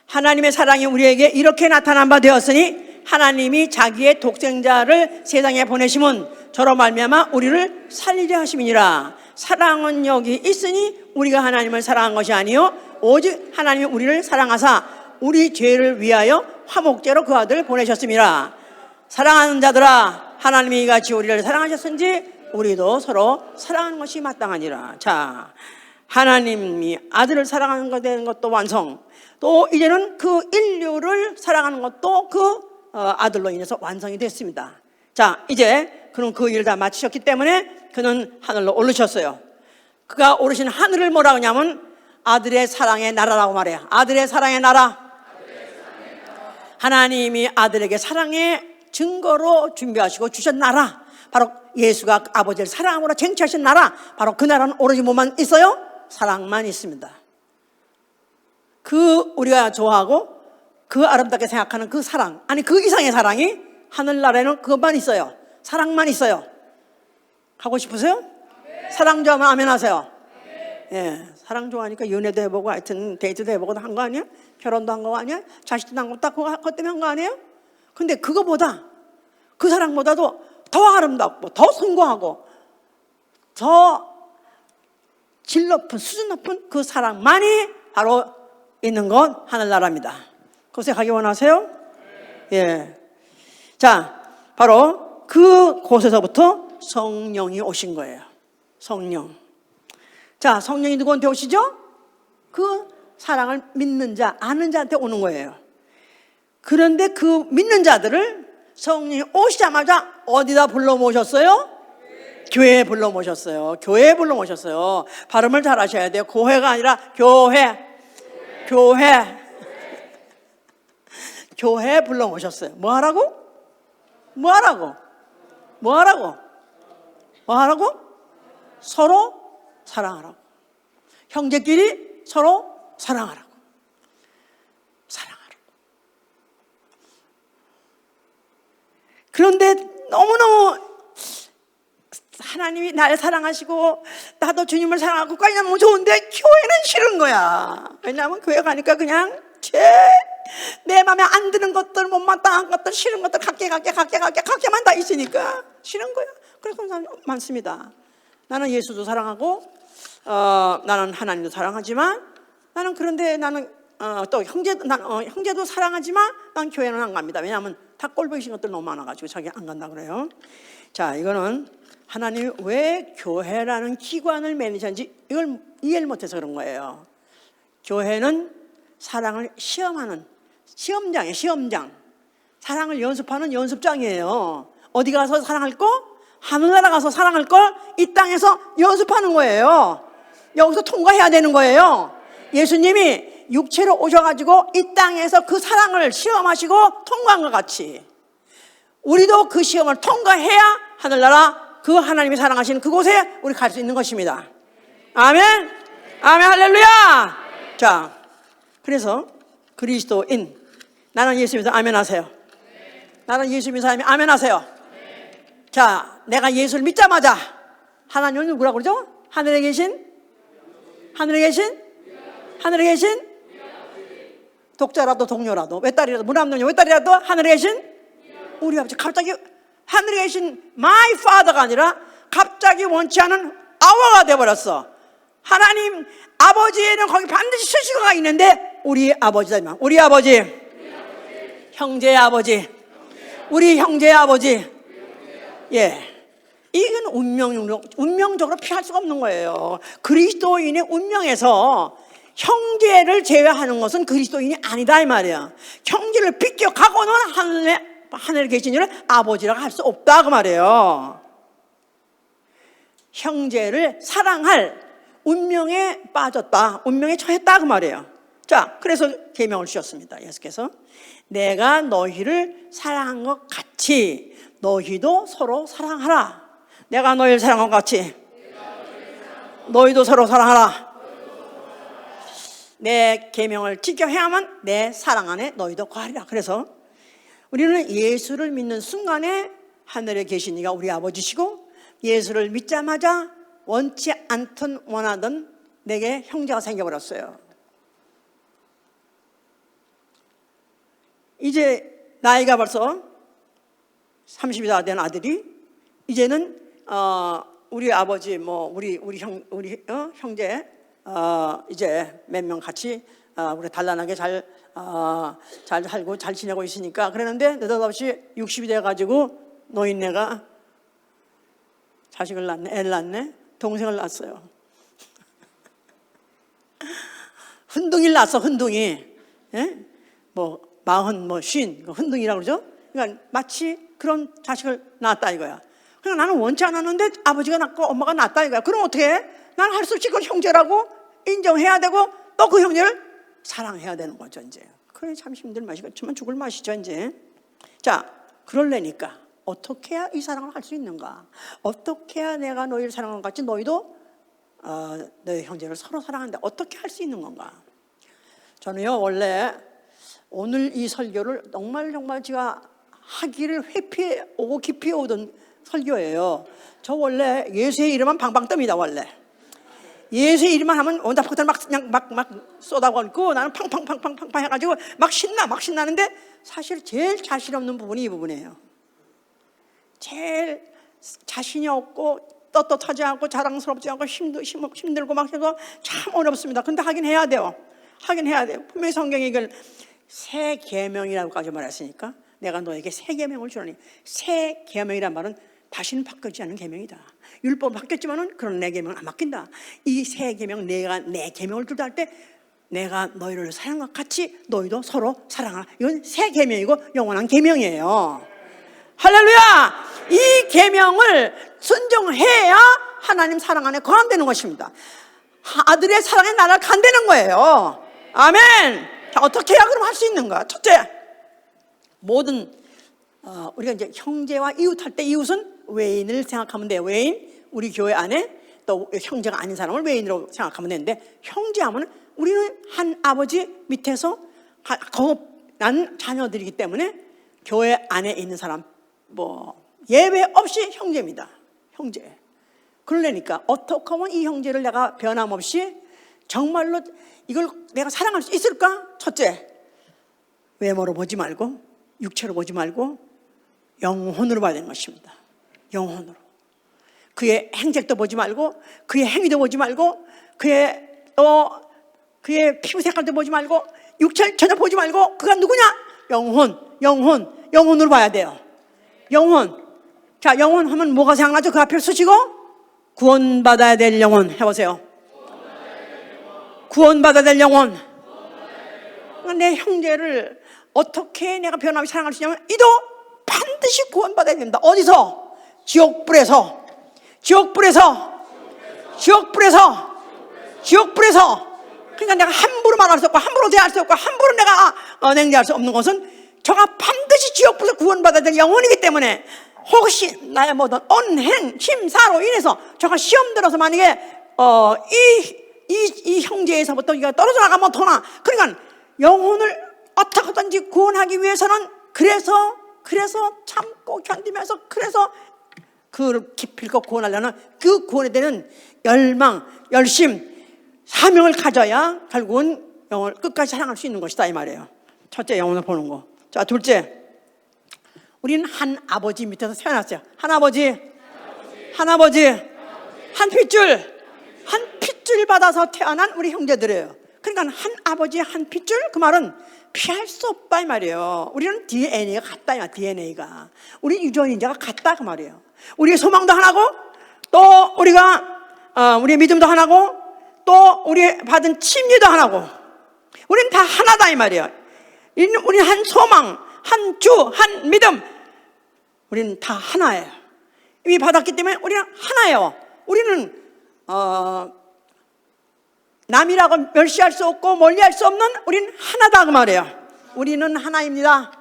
하나님의 사랑이 우리에게 이렇게 나타난 바 되었으니 하나님이 자기의 독생자를 세상에 보내심은 저로 말미암아 우리를 살리려 하심이니라. 사랑은 여기 있으니 우리가 하나님을 사랑한 것이 아니요 오직 하나님이 우리를 사랑하사 우리 죄를 위하여 화목제로 그 아들을 보내셨음이라. 사랑하는 자들아, 하나님이 이같이 우리를 사랑하셨은지 우리도 서로 사랑하는 것이 마땅하니라. 자, 하나님이 아들을 사랑하는 것 되는 것도 완성, 또 이제는 그 인류를 사랑하는 것도 그 아들로 인해서 완성이 됐습니다. 자, 이제 그는 그 일을 다 마치셨기 때문에 그는 하늘로 오르셨어요. 그가 오르신 하늘을 뭐라고 하냐면 아들의 사랑의 나라라고 말해요. 아들의 사랑의 나라. 하나님이 아들에게 사랑의 증거로 준비하시고 주신 나라, 바로 예수가 아버지를 사랑함으로 쟁취하신 나라, 바로 그 나라는 오로지 뭐만 있어요? 사랑만 있습니다. 우리가 좋아하고 그 아름답게 생각하는 그 사랑, 아니 그 이상의 사랑이 하늘나라에는 그것만 있어요. 사랑만 있어요. 가고 싶으세요? 사랑 좋아하면 아멘 하세요. 예, 사랑 좋아하니까 연애도 해보고 하여튼 데이트도 해보고 한 거 아니야? 결혼도 한 거 아니야? 자식도 낳은 거 딱 그것 때문에 한 거 아니에요? 근데 그거보다, 그 사랑보다도 더 아름답고 더 숭고하고 더 질 높은, 수준 높은 그 사랑만이 바로 있는 건 하늘나라입니다. 그곳에 가기 원하세요? 예. 자, 바로 그곳에서부터 성령이 오신 거예요. 성령. 자, 성령이 누구한테 오시죠? 그 사랑을 믿는 자, 아는 자한테 오는 거예요. 그런데 그 믿는 자들을 성령이 오시자마자 어디다 불러 모셨어요? 교회에 불러 모셨어요. 교회에 불러 모셨어요. 발음을 잘 하셔야 돼요. 교회가 아니라 교회. 교회에 불러 모셨어요. 뭐 하라고? 서로 사랑하라고. 형제끼리 서로 사랑하라고. 그런데 너무너무 하나님이 나를 사랑하시고 나도 주님을 사랑하고 까지 너무 좋은데 교회는 싫은 거야. 왜냐하면 교회 가니까 그냥 내 마음에 안 드는 것들, 못마땅한 것들, 싫은 것들 각계만 다 있으니까 싫은 거야. 그래서 그런 사람이 많습니다. 나는 예수도 사랑하고 나는 하나님도 사랑하지만 나는 그런데 나는 또 형제도 사랑하지만 난 교회는 안 갑니다. 왜냐하면 다 꼴보기 싫은 것들 너무 많아가지고 자기 안 간다 그래요. 자, 이거는 하나님이 왜 교회라는 기관을 매니셨는지 이걸 이해를 못해서 그런 거예요. 교회는 사랑을 시험하는 시험장이에요. 시험장. 사랑을 연습하는 연습장이에요. 어디 가서 사랑할 거? 하늘나라 가서 사랑할 걸 이 땅에서 연습하는 거예요. 여기서 통과해야 되는 거예요. 예수님이 육체로 오셔가지고 이 땅에서 그 사랑을 시험하시고 통과한 것 같이 우리도 그 시험을 통과해야 하늘나라 그 하나님이 사랑하시는 그곳에 우리 갈 수 있는 것입니다. 아멘. 아멘. 할렐루야. 자, 그래서 그리스도인, 나는 예수 믿어 아멘 하세요. 나는 예수 믿는 사람이 아멘 하세요. 자, 내가 예수를 믿자마자 하나님은 누구라고 그러죠? 하늘에 계신 독자라도 동료라도 외딸이라도 무남동녀 외딸이라도 하늘에 계신 우리 아버지. 갑자기 하늘에 계신 my father가 아니라 갑자기 원치 않은 아워가 되어버렸어. 하나님 아버지에는 거기 반드시 수식어가 있는데 우리 아버지다. 우리 아버지, 형제의 아버지, 우리 형제의 아버지. 예, 이건 운명적으로 피할 수가 없는 거예요. 그리스도인의 운명에서 형제를 제외하는 것은 그리스도인이 아니다 이 말이야. 형제를 비껴가고는 하늘에 계신 이를 아버지라고 할 수 없다 그 말이에요. 형제를 사랑할 운명에 빠졌다, 운명에 처했다 그 말이에요. 자, 그래서 계명을 주셨습니다. 예수께서 내가 너희를 사랑한 것 같이 너희도 서로 사랑하라. 내가 너희를 사랑한 것 같이 너희도 서로 사랑하라. 내 계명을 지켜야만 내 사랑 안에 너희도 거하리라. 그래서 우리는 예수를 믿는 순간에 하늘에 계신 이가 우리 아버지시고 예수를 믿자마자 원치 않든 원하든 내게 형제가 생겨버렸어요. 이제 나이가 벌써 30이 다 된 아들이 이제는 우리 아버지 우리 형제 이제 몇 명 같이 우리 단란하게 잘 살고 잘 지내고 있으니까 그러는데 느닷없이 60이 돼가지고 노인네가 자식을 낳네, 애를 낳네, 동생을 낳았어요. 흔둥이를 낳았어, 흔둥이. 예? 40, 50, 흔둥이라고 그러죠? 그러니까 마치 그런 자식을 낳았다 이거야. 그러니까 나는 원치 않았는데 아버지가 낳고 엄마가 낳았다 이거야. 그럼 어떻게 해? 나는 할 수 없이 그걸 형제라고 인정해야 되고 또 그 형제를 사랑해야 되는 거죠, 이제. 그래, 참 힘들 맛이겠지만 죽을 맛이죠, 이제. 자, 그러려니까 어떻게 해야 이 사랑을 할 수 있는가? 어떻게 해야 내가 너희를 사랑하는 것 같이 너희도 너희 형제를 서로 사랑한다. 어떻게 할 수 있는 건가? 저는요, 원래 오늘 이 설교를 정말 제가 하기를 회피해 오고 깊이 오던 설교예요. 저 원래 예수의 이름은 방방 뜹니다, 원래. 예수의 이름만 하면 원자폭탄 막 쏟아버리고 나는 팡팡팡팡팡 해가지고 막 신나는데 사실 제일 자신 없는 부분이 이 부분이에요. 제일 자신이 없고 떳떳하지 않고 자랑스럽지 않고 힘들고 막 해서 참 어렵습니다. 근데 하긴 해야 돼요. 분명히 성경이 이걸 새 계명이라고까지 말했으니까 내가 너에게 새 계명을 주라니. 새 계명이란 말은 다시는 바뀌지 않는 계명이다. 율법은 바뀌었지만은 그런 내 계명은 안 바뀐다. 이 새 계명, 내가 내 계명을 주다 할 때 내가 너희를 사랑과 같이 너희도 서로 사랑하라. 이건 새 계명이고 영원한 계명이에요. 할렐루야! 이 계명을 순종해야 하나님 사랑 안에 거한다는 것입니다. 아들의 사랑에 나를 간다는 거예요. 아멘. 자, 어떻게 해야 그럼 할 수 있는가? 첫째, 모든 우리가 이제 형제와 이웃 할 때 이웃은 외인을 생각하면 돼요. 외인, 우리 교회 안에 또 형제가 아닌 사람을 외인으로 생각하면 되는데, 형제하면 우리는 한 아버지 밑에서 난 자녀들이기 때문에 교회 안에 있는 사람 예외 없이 형제입니다. 형제. 그러려니까 어떻게 하면 이 형제를 내가 변함없이 정말로 이걸 내가 사랑할 수 있을까? 첫째, 외모로 보지 말고 육체로 보지 말고 영혼으로 봐야 되는 것입니다. 영혼으로. 그의 행색도 보지 말고 그의 행위도 보지 말고 그의 피부 색깔도 보지 말고 육체를 전혀 보지 말고 그가 누구냐? 영혼으로 봐야 돼요. 영혼. 자, 영혼 하면 뭐가 생각나죠? 그 앞에 쓰시고 구원받아야 될 영혼 해보세요. 구원받아야 될 영혼. 내 형제를 어떻게 내가 변함없이 사랑할 수 있냐면 이도 반드시 구원받아야 된다. 어디서? 지옥불에서. 그러니까 내가 함부로 말할 수 없고 함부로 대할 수 없고 함부로 내가 냉대할 수 없는 것은 저가 반드시 지옥불에서 구원받아야 될 영혼이기 때문에 혹시 나의 모든 언행 심사로 인해서 저가 시험 들어서 만약에 이 형제에서부터 이가 떨어져 나가면 더나, 그러니까 영혼을 어떻게든지 구원하기 위해서는 그래서 참고 견디면서 그래서 그 기필코 구원하려는 그 구원에 대한 열망, 열심, 사명을 가져야 결국은 영혼을 끝까지 사랑할 수 있는 것이다 이 말이에요. 첫째, 영혼을 보는 거. 자, 둘째, 우리는 한 아버지 밑에서 태어났어요. 한 아버지, 한 핏줄 받아서 태어난 우리 형제들이에요. 그러니까 한 아버지 한 핏줄, 그 말은 피할 수 없다 이 말이에요. 우리는 DNA가 같다 이 말. DNA가 우리 유전인자가 같다 그 말이에요. 우리의 소망도 하나고 또 우리의 믿음도 하나고 또 우리 받은 침례도 하나고 우리는 다 하나다 이 말이에요. 우리는 한 소망, 한 주, 한 믿음, 우리는 다 하나예요. 이미 받았기 때문에 우리는 하나예요. 우리는 남이라고 멸시할 수 없고 멀리할 수 없는 우리는 하나다 그 말이에요. 우리는 하나입니다.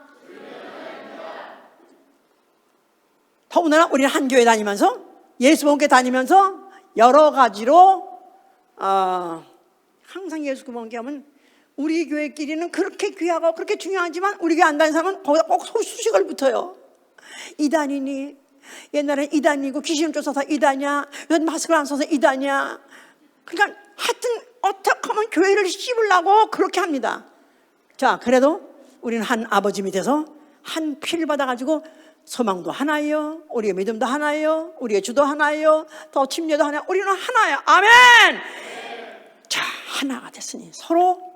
더군다나 우리는 한 교회 다니면서 예수님께 다니면서 여러 가지로 항상 예수님께 하면 우리 교회끼리는 그렇게 귀하고 그렇게 중요하지만 우리 교회 안 다니는 사람은 거기다 꼭 수식을 붙어요. 이단이니, 옛날에 이단이고 귀신을 쫓아서 이단이야, 요즘 마스크를 안 써서 이단이야. 그러니까 하여튼 어떻게 하면 교회를 씹으려고 그렇게 합니다. 자, 그래도 우리는 한 아버지 밑에서 한 피를 받아가지고 소망도 하나예요, 우리의 믿음도 하나예요, 우리의 주도 하나예요, 더 침례도 하나예요. 우리는 하나예요. 아멘. 자, 하나가 됐으니 서로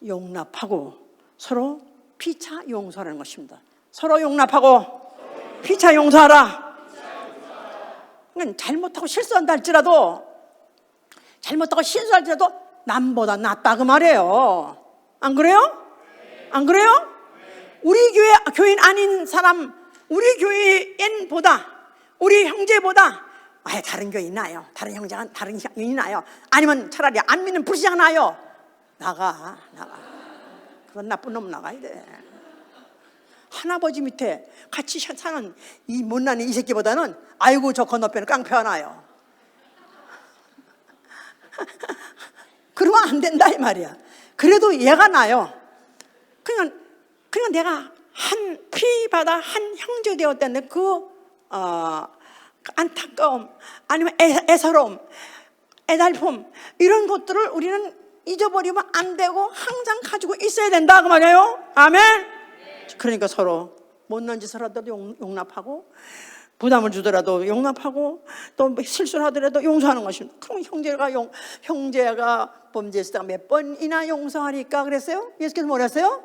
용납하고 서로 피차 용서하는 것입니다. 서로 용납하고 피차 용서하라. 그러니까 잘못하고 실수한다 할지라도, 잘못하고 실수할지라도 남보다 낫다 그 말이에요. 안 그래요? 안 그래요? 우리 교인 아닌 사람, 우리 교인보다, 우리 형제보다 다른 교인 나요, 다른 형제가 다른 교인이 나요, 아니면 차라리 안 믿는 불신자가 나요. 나가. 그런 나쁜 놈 나가야 돼. 할아버지 밑에 같이 사는 이 못난 이 새끼보다는 아이고 저 건너편에 깡패 하나요. 그러면 안 된다 이 말이야. 그래도 얘가 나요. 그냥 내가 한 피 받아 한 형제 되었다는데 그 안타까움, 아니면 애서로움, 애달픔, 이런 것들을 우리는 잊어버리면 안 되고 항상 가지고 있어야 된다 그 말이에요. 아멘. 그러니까 서로 못난 짓을 하더라도 용납하고, 부담을 주더라도 용납하고, 또 실수를 하더라도 용서하는 것입니다. 그럼 형제가 범죄했을 때 몇 번이나 용서하니까 그랬어요? 예수께서 뭐라 했어요?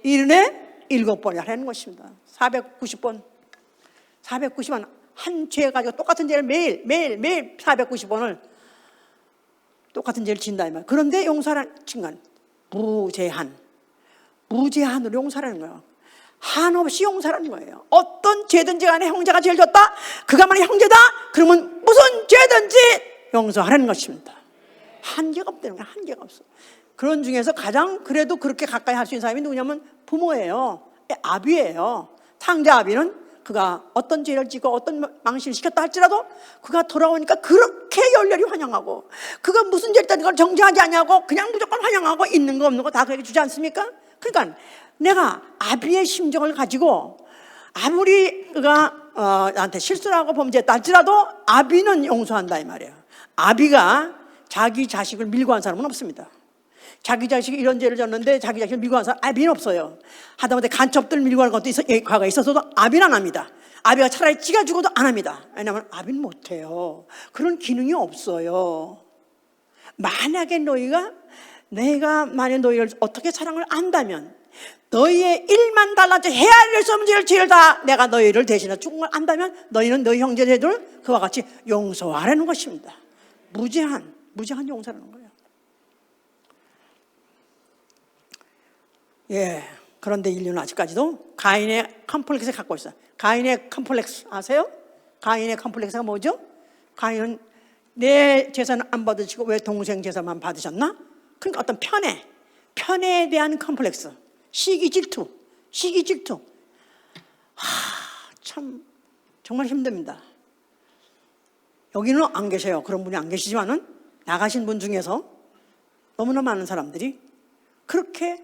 1년에 7번이라 하는 것입니다. 490번 한 죄 가지고 똑같은 죄를 매일 490번을 똑같은 죄를 진다 이 말. 그런데 용서하는 순간 무제한으로 용서하는 거예요. 한없이 용서하는 거예요. 어떤 죄든지 간에 형제가 죄를 졌다, 그가 만약 형제다 그러면 무슨 죄든지 용서하라는 것입니다. 한계가 없다는 거예요. 한계가 없어. 그런 중에서 가장 그래도 그렇게 가까이 할 수 있는 사람이 누구냐면 부모예요. 아비예요. 탕자 아비는 그가 어떤 죄를 지고 어떤 망신을 시켰다 할지라도 그가 돌아오니까 그렇게 열렬히 환영하고, 그가 무슨 죄를 했다는 걸 정죄하지 않냐고 그냥 무조건 환영하고 있는 거 없는 거 다 그에게 주지 않습니까? 그러니까 내가 아비의 심정을 가지고 아무리 그가 나한테 실수를 하고 범죄했다 할지라도 아비는 용서한다 이 말이에요. 아비가 자기 자식을 밀고 한 사람은 없습니다. 자기 자식이 이런 죄를 졌는데 자기 자식을 밀고 한 사람 아비는 없어요. 하다못해 간첩들 밀고 하는 것도 과거에 있어서도 아비는 안 합니다. 아비가 차라리 지가 죽어도 안 합니다. 왜냐하면 아비는 못해요. 그런 기능이 없어요. 만약에 내가 만약 너희를 어떻게 사랑을 안다면, 너희의 1만 달란트 헤아릴 수 없는 죄를 다 내가 너희를 대신해 죽은 걸 안다면 너희는 너희 형제들을 그와 같이 용서하라는 것입니다. 무제한 용서라는 거예요. 예. 그런데 인류는 아직까지도 가인의 컴플렉스를 갖고 있어요. 가인의 컴플렉스 아세요? 가인의 컴플렉스가 뭐죠? 가인은 내 재산 안 받으시고 왜 동생 재산만 받으셨나? 그러니까 어떤 편애에 대한 컴플렉스, 시기 질투. 참 정말 힘듭니다. 여기는 안 계셔요. 그런 분이 안 계시지만은 나가신 분 중에서 너무나 많은 사람들이 그렇게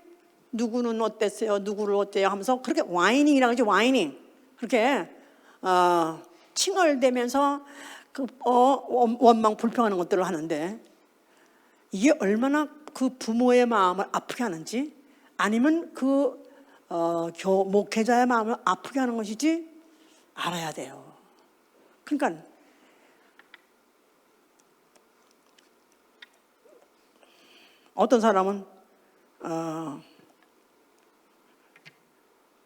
누구는 어땠어요? 누구를 어때요? 하면서 그렇게 와이닝이라고 하죠. 와이닝. 그렇게 칭얼대면서 원망 불평하는 것들을 하는데 이게 얼마나 그 부모의 마음을 아프게 하는지 아니면 그 목회자의 마음을 아프게 하는 것이지 알아야 돼요. 그러니까 어떤 사람은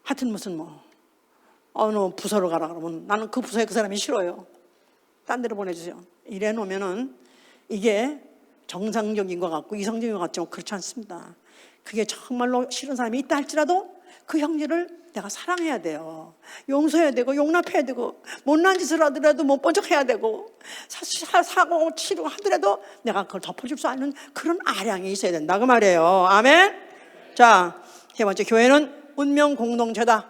하여튼 무슨 어느 부서로 가라 그러면 나는 그 부서에 그 사람이 싫어요. 딴 데로 보내주세요. 이래 놓으면은 이게 정상적인 것 같고 이성적인 것 같지만 그렇지 않습니다. 그게 정말로 싫은 사람이 있다 할지라도 그 형제를 내가 사랑해야 돼요. 용서해야 되고 용납해야 되고 못난 짓을 하더라도 못 본 척 해야 되고 사고 치고 하더라도 내가 그걸 덮어줄 수 있는 그런 아량이 있어야 된다 그 말이에요. 아멘. 자, 세 번째, 교회는 운명 공동체다.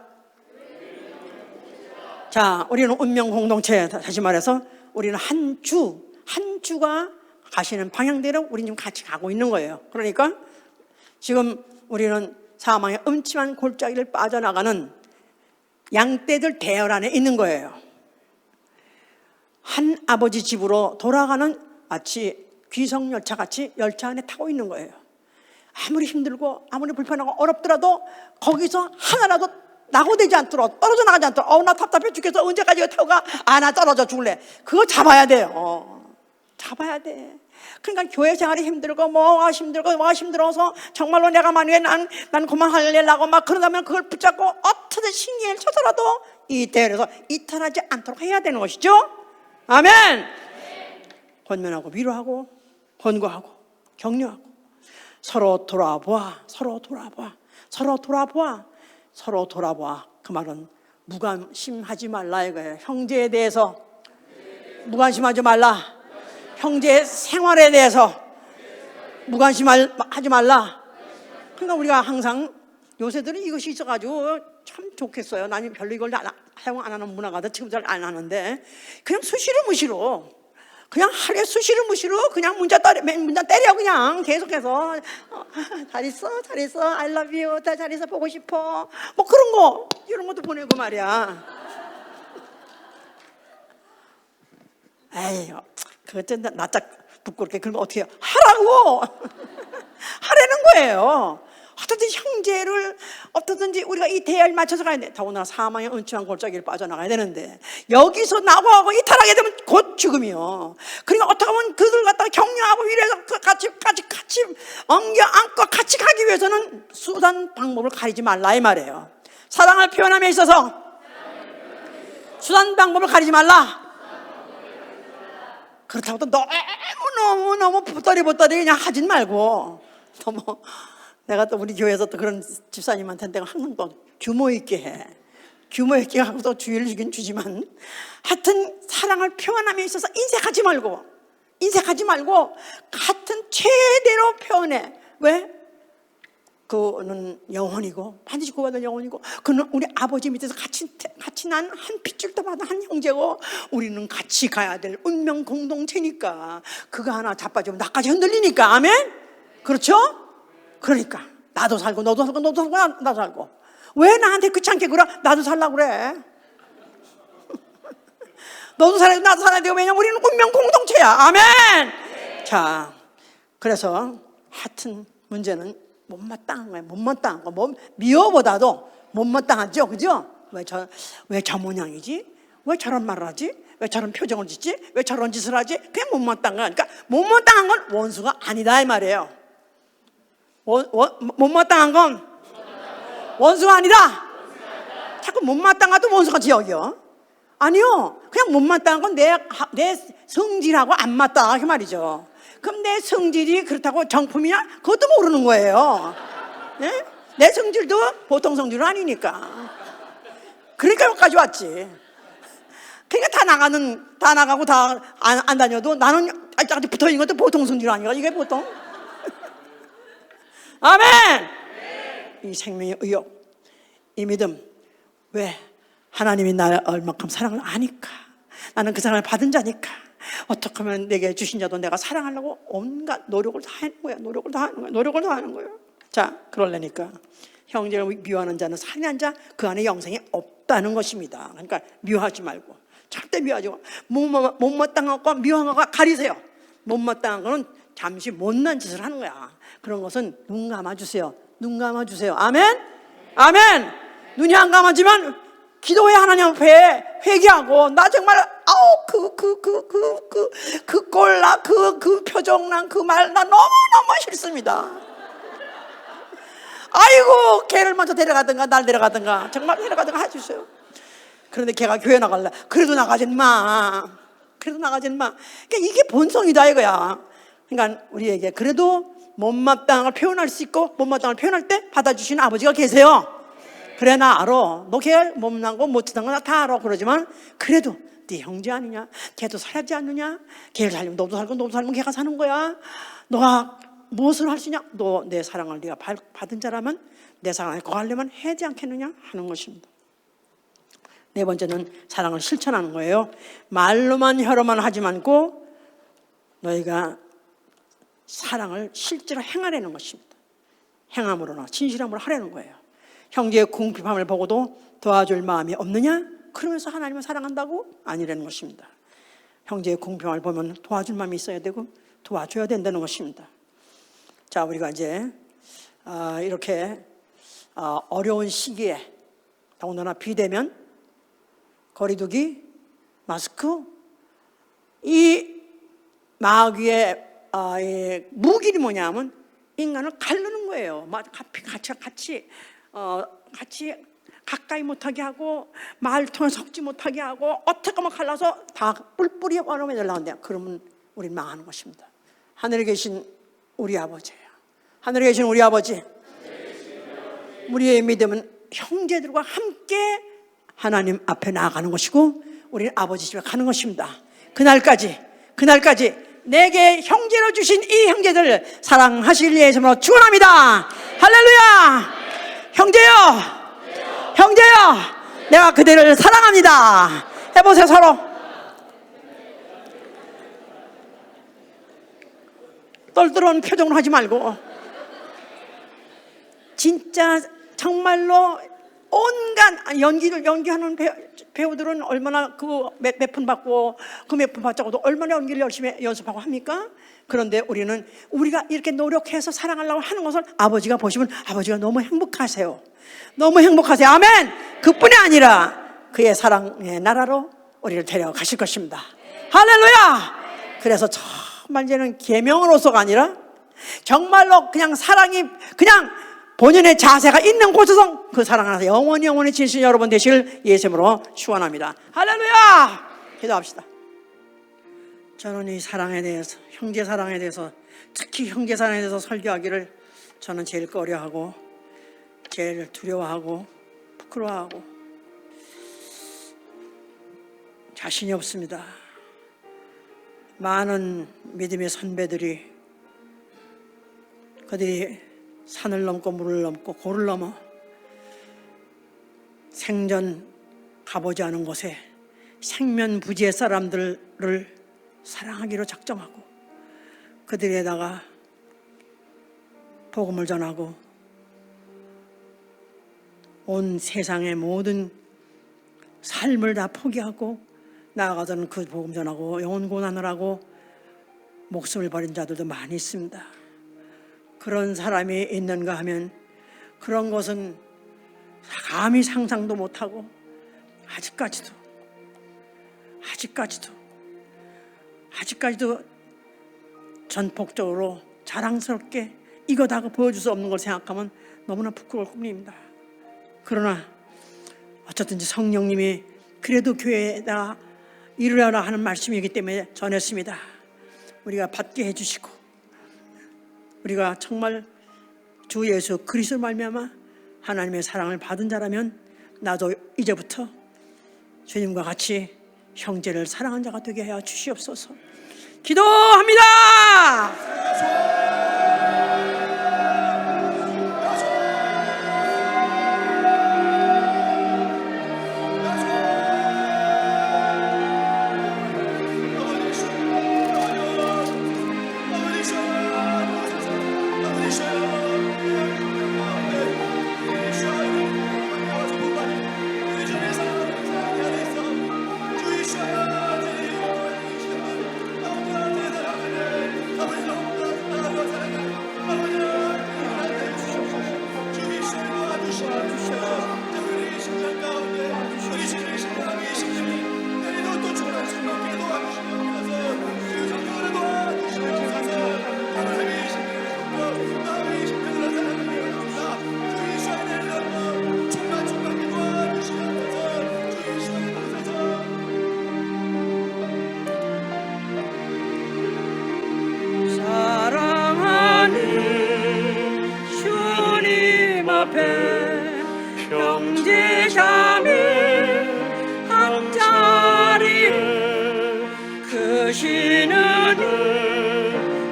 자, 우리는 운명 공동체, 다시 말해서 우리는 한 주가 가시는 방향대로 우리는 지금 같이 가고 있는 거예요. 그러니까 지금 우리는 사망의 음침한 골짜기를 빠져나가는 양떼들 대열 안에 있는 거예요. 한 아버지 집으로 돌아가는 마치 귀성열차 같이 열차 안에 타고 있는 거예요. 아무리 힘들고 아무리 불편하고 어렵더라도 거기서 하나라도 낙오되지 않도록 떨어져 나가지 않도록 나 답답해 죽겠어 언제까지 이거 타고 가? 나 떨어져 죽을래. 그거 잡아야 돼요. 잡아야 돼. 그러니까 교회 생활이 힘들고 뭐가 힘들어서 정말로 내가 만약에 난 그만하려고 막 그러다면 그걸 붙잡고 어떻게 신기를 쳐서라도 이 대열에서 이탈하지 않도록 해야 되는 것이죠. 아멘. 권면하고 위로하고 권고하고 격려하고 서로 돌아보아. 그 말은 무관심하지 말라 이거예요. 형제에 대해서 무관심하지 말라. 형제의 생활에 대해서 무관심하지 말라. 그러니까 우리가 항상 요새들은 이것이 있어가지고 참 좋겠어요. 나는 별로 이걸 사용 안 하는 문화가 지금 잘 안 하는데 그냥 수시로 무시로 그냥 하루에 수시로 무시로 그냥 문자 때려 그냥 계속해서 잘 있어 I love you 잘 있어 보고 싶어 뭐 그런 거 이런 것도 보내고 말이야. 에이 그거 좀 낯짝 부끄럽게 그런 거 어떻게 해요? 하라고 하라는 거예요. 어떻든지 형제를 어떻든지 우리가 이 대열 맞춰서 가야 돼. 더군다나 사망의 음침한 골짜기를 빠져나가야 되는데 여기서 나고하고 이탈하게 되면 곧 죽음이요. 그러니까 어떻게 보면 그들 갖다가 격려하고 위로해서 같이 엉겨 안고 같이 가기 위해서는 수단 방법을 가리지 말라 이 말이에요. 사랑을 표현함에 있어서 수단 방법을 가리지 말라. 그렇다고 또 너무 보따리 그냥 하진 말고 너무 내가 또 우리 교회에서 또 그런 집사님한테 내가 항상 또 규모 있게 하고 또 주의를 주긴 주지만 하여튼 사랑을 표현함에 있어서 인색하지 말고 같은 최대로 표현해. 왜? 그는 영혼이고 반드시 구원받은 영혼이고 그는 우리 아버지 밑에서 같이 난 한 핏줄도 받은 한 형제고 우리는 같이 가야 될 운명 공동체니까 그거 하나 자빠지면 나까지 흔들리니까. 아멘? 그렇죠? 그러니까 나도 살고 너도 살고 왜 나한테 귀찮게 그래? 나도 살라고 그래. 너도 살아야 나도 살아야 되고 왜냐면 우리는 운명 공동체야. 아멘. 자, 그래서 하여튼 문제는 못마땅한 거예요. 못마땅한 거. 미워보다도 못마땅하죠. 그죠? 왜 저 모양이지? 왜 저런 말을 하지? 왜 저런 표정을 짓지? 왜 저런 짓을 하지? 그냥 못마땅한 거야. 그러니까 못마땅한 건 원수가 아니다 이 말이에요. 못마땅한 건 원수가 아니다. 자꾸 못마땅하도 원수같이 여겨. 아니요, 그냥 못마땅한 건 내 성질하고 안 맞다 그 말이죠. 그럼 내 성질이 그렇다고 정품이냐? 그것도 모르는 거예요. 네? 내 성질도 보통 성질은 아니니까. 그러니까 여기까지 왔지. 그러니까 다 나가고 다 안 다녀도 나는 아직까지 붙어 있는 것도 보통 성질 아니야. 이게 보통. 아멘. 이 생명의 의욕, 이 믿음. 왜? 하나님이 나를 얼마큼 사랑을 아니까. 나는 그 사랑을 받은 자니까. 어떻게 하면 내게 주신 자도 내가 사랑하려고 온갖 노력을 다 하는 거야. 노력을 다 하는 거야. 자, 그러려니까 형제를 미워하는 자는 살인한 자, 그 안에 영생이 없다는 것입니다. 그러니까 미워하지 말고, 절대 미워하지 말고. 못마땅한 것과 미워한 것과 가리세요. 못마땅한 거는 잠시 못난 짓을 하는 거야. 그런 것은 눈 감아주세요. 눈 감아주세요. 아멘? 아멘! 눈이 안 감아지면 기도해 하나님 앞에 회개하고, 나 정말 그 꼴나 그 표정난 그 말 나 너무너무 싫습니다. 아이고, 걔를 먼저 데려가든가 날 데려가든가 정말 데려가든가 해주세요. 그런데 걔가 교회 나갈래. 그래도 나가진 마. 그러니까 이게 본성이다 이거야. 그러니까 우리에게 그래도 못마땅을 표현할 수 있고, 못마땅을 표현할 때 받아주시는 아버지가 계세요. 그래, 나 알아. 너 걔 못난 거 못하는 거 나 다 알아. 그러지만 그래도 네 형제 아니냐? 걔도 살지 않느냐? 걔를 살리면 너도 살면 걔가 사는 거야. 너가 무엇을 할 수 있냐? 너 내 사랑을 네가 받은 자라면 내 사랑에 거하려면 해지 않겠느냐? 하는 것입니다. 네 번째는 사랑을 실천하는 거예요. 말로만 혀로만 하지 말고 너희가 사랑을 실제로 행하려는 것입니다. 행함으로나 진실함으로 하려는 거예요. 형제의 궁핍함을 보고도 도와줄 마음이 없느냐? 그러면서 하나님을 사랑한다고? 아니라는 것입니다. 형제의 궁핍함을 보면 도와줄 마음이 있어야 되고 도와줘야 된다는 것입니다. 자, 우리가 이제 이렇게 어려운 시기에, 더군다나 비대면, 거리두기, 마스크, 이 마귀의 무기는 뭐냐면 인간을 가르는 거예요. 같이 가까이 못하게 하고, 말 통해 섞지 못하게 하고, 어떻게 하면 갈라서 다 뿔뿔이 얼음에 날라간대요. 그러면 우리는 망하는 것입니다. 하늘에 계신 우리 아버지예요. 하늘에 계신 우리 아버지, 우리의 믿음은 형제들과 함께 하나님 앞에 나아가는 것이고, 우리는 아버지 집에 가는 것입니다. 그날까지 내게 형제로 주신 이 형제들 사랑하실 예수님으로 축원합니다. 할렐루야. 형제요, 내가 그대를 사랑합니다. 해보세요. 서로 떨떠러운 표정을 하지 말고, 진짜 정말로 온갖 연기하는 배우들은 얼마나 그 몇 푼 받고 그 몇 푼 받자고도 얼마나 연기를 열심히 연습하고 합니까? 그런데 우리가 이렇게 노력해서 사랑하려고 하는 것을 아버지가 보시면 아버지가 너무 행복하세요. 너무 행복하세요. 아멘. 그뿐이 아니라 그의 사랑의 나라로 우리를 데려가실 것입니다. 할렐루야. 그래서 정말 이제는 계명으로서가 아니라 정말로 그냥 사랑이 그냥 본인의 자세가 있는 곳에서 그 사랑 안에서 영원히 지신 여러분 되실 예수님으로 축원합니다. 할렐루야. 기도합시다. 저는 이 사랑에 대해서, 형제 사랑에 대해서, 특히 형제 사랑에 대해서 설교하기를 저는 제일 꺼려하고 제일 두려워하고 부끄러워하고 자신이 없습니다. 많은 믿음의 선배들이 그들이 산을 넘고 물을 넘고 고를 넘어 생전 가보지 않은 곳에 생면부지의 사람들을 사랑하기로 작정하고 그들에다가 복음을 전하고 온 세상의 모든 삶을 다 포기하고 나아가서는 그 복음 전하고 영혼 고난을 목숨을 버린 자들도 많이 있습니다. 그런 사람이 있는가 하면 그런 것은 감히 상상도 못하고 아직까지도 전폭적으로 자랑스럽게 이거다고 보여줄 수 없는 걸 생각하면 너무나 부끄러울 뿐입니다. 그러나 어쨌든지 성령님이 그래도 교회에다 이루려라 하는 말씀이기 때문에 전했습니다. 우리가 받게 해주시고 우리가 정말 주 예수 그리스도 말미암아 하나님의 사랑을 받은 자라면 나도 이제부터 주님과 같이 형제를 사랑한 자가 되게 하여 주시옵소서. 기도합니다. 형제자매 한자리에 크시는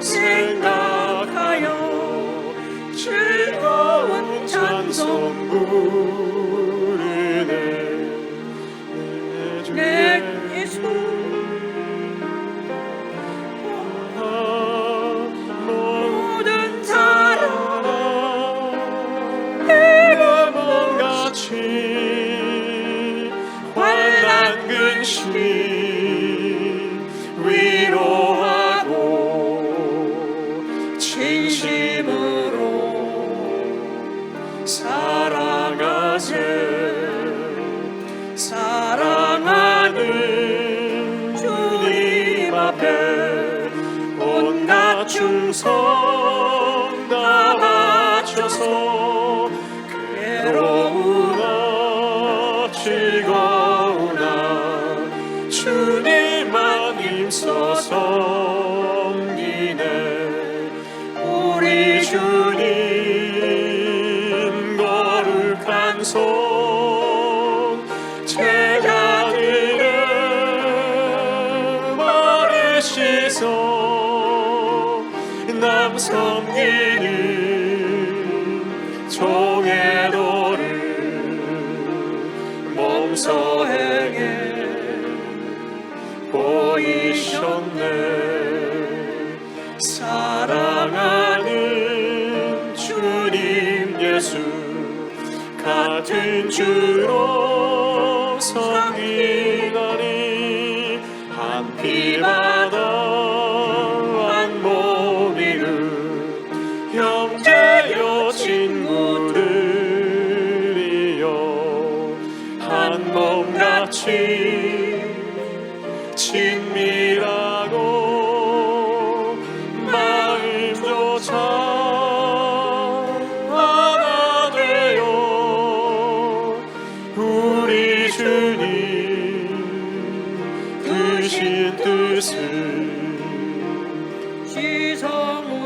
생각하여 즐거운 찬송 부르네. 내 예수 모든 사람 내가 몸같이 환난 근심 위로하고 진심으로 사랑하는 주님 앞에 온갖 충성 다 바쳐서 괴로우나 즐거우나 주님만 힘써 섬기네. 우리 주님 거룩한 손 제자들의 발을 씻어 남 섬기는 종의 도를 몸소 행해 보이셨네. 사랑하는 주님 예수 같은 주로 섬기다니 한 피바다 한 몸이는 형제여 친구들이여 한 몸같이 친밀하고 마음조차 하나 되어 우리 주님 크신 뜻을 지성으로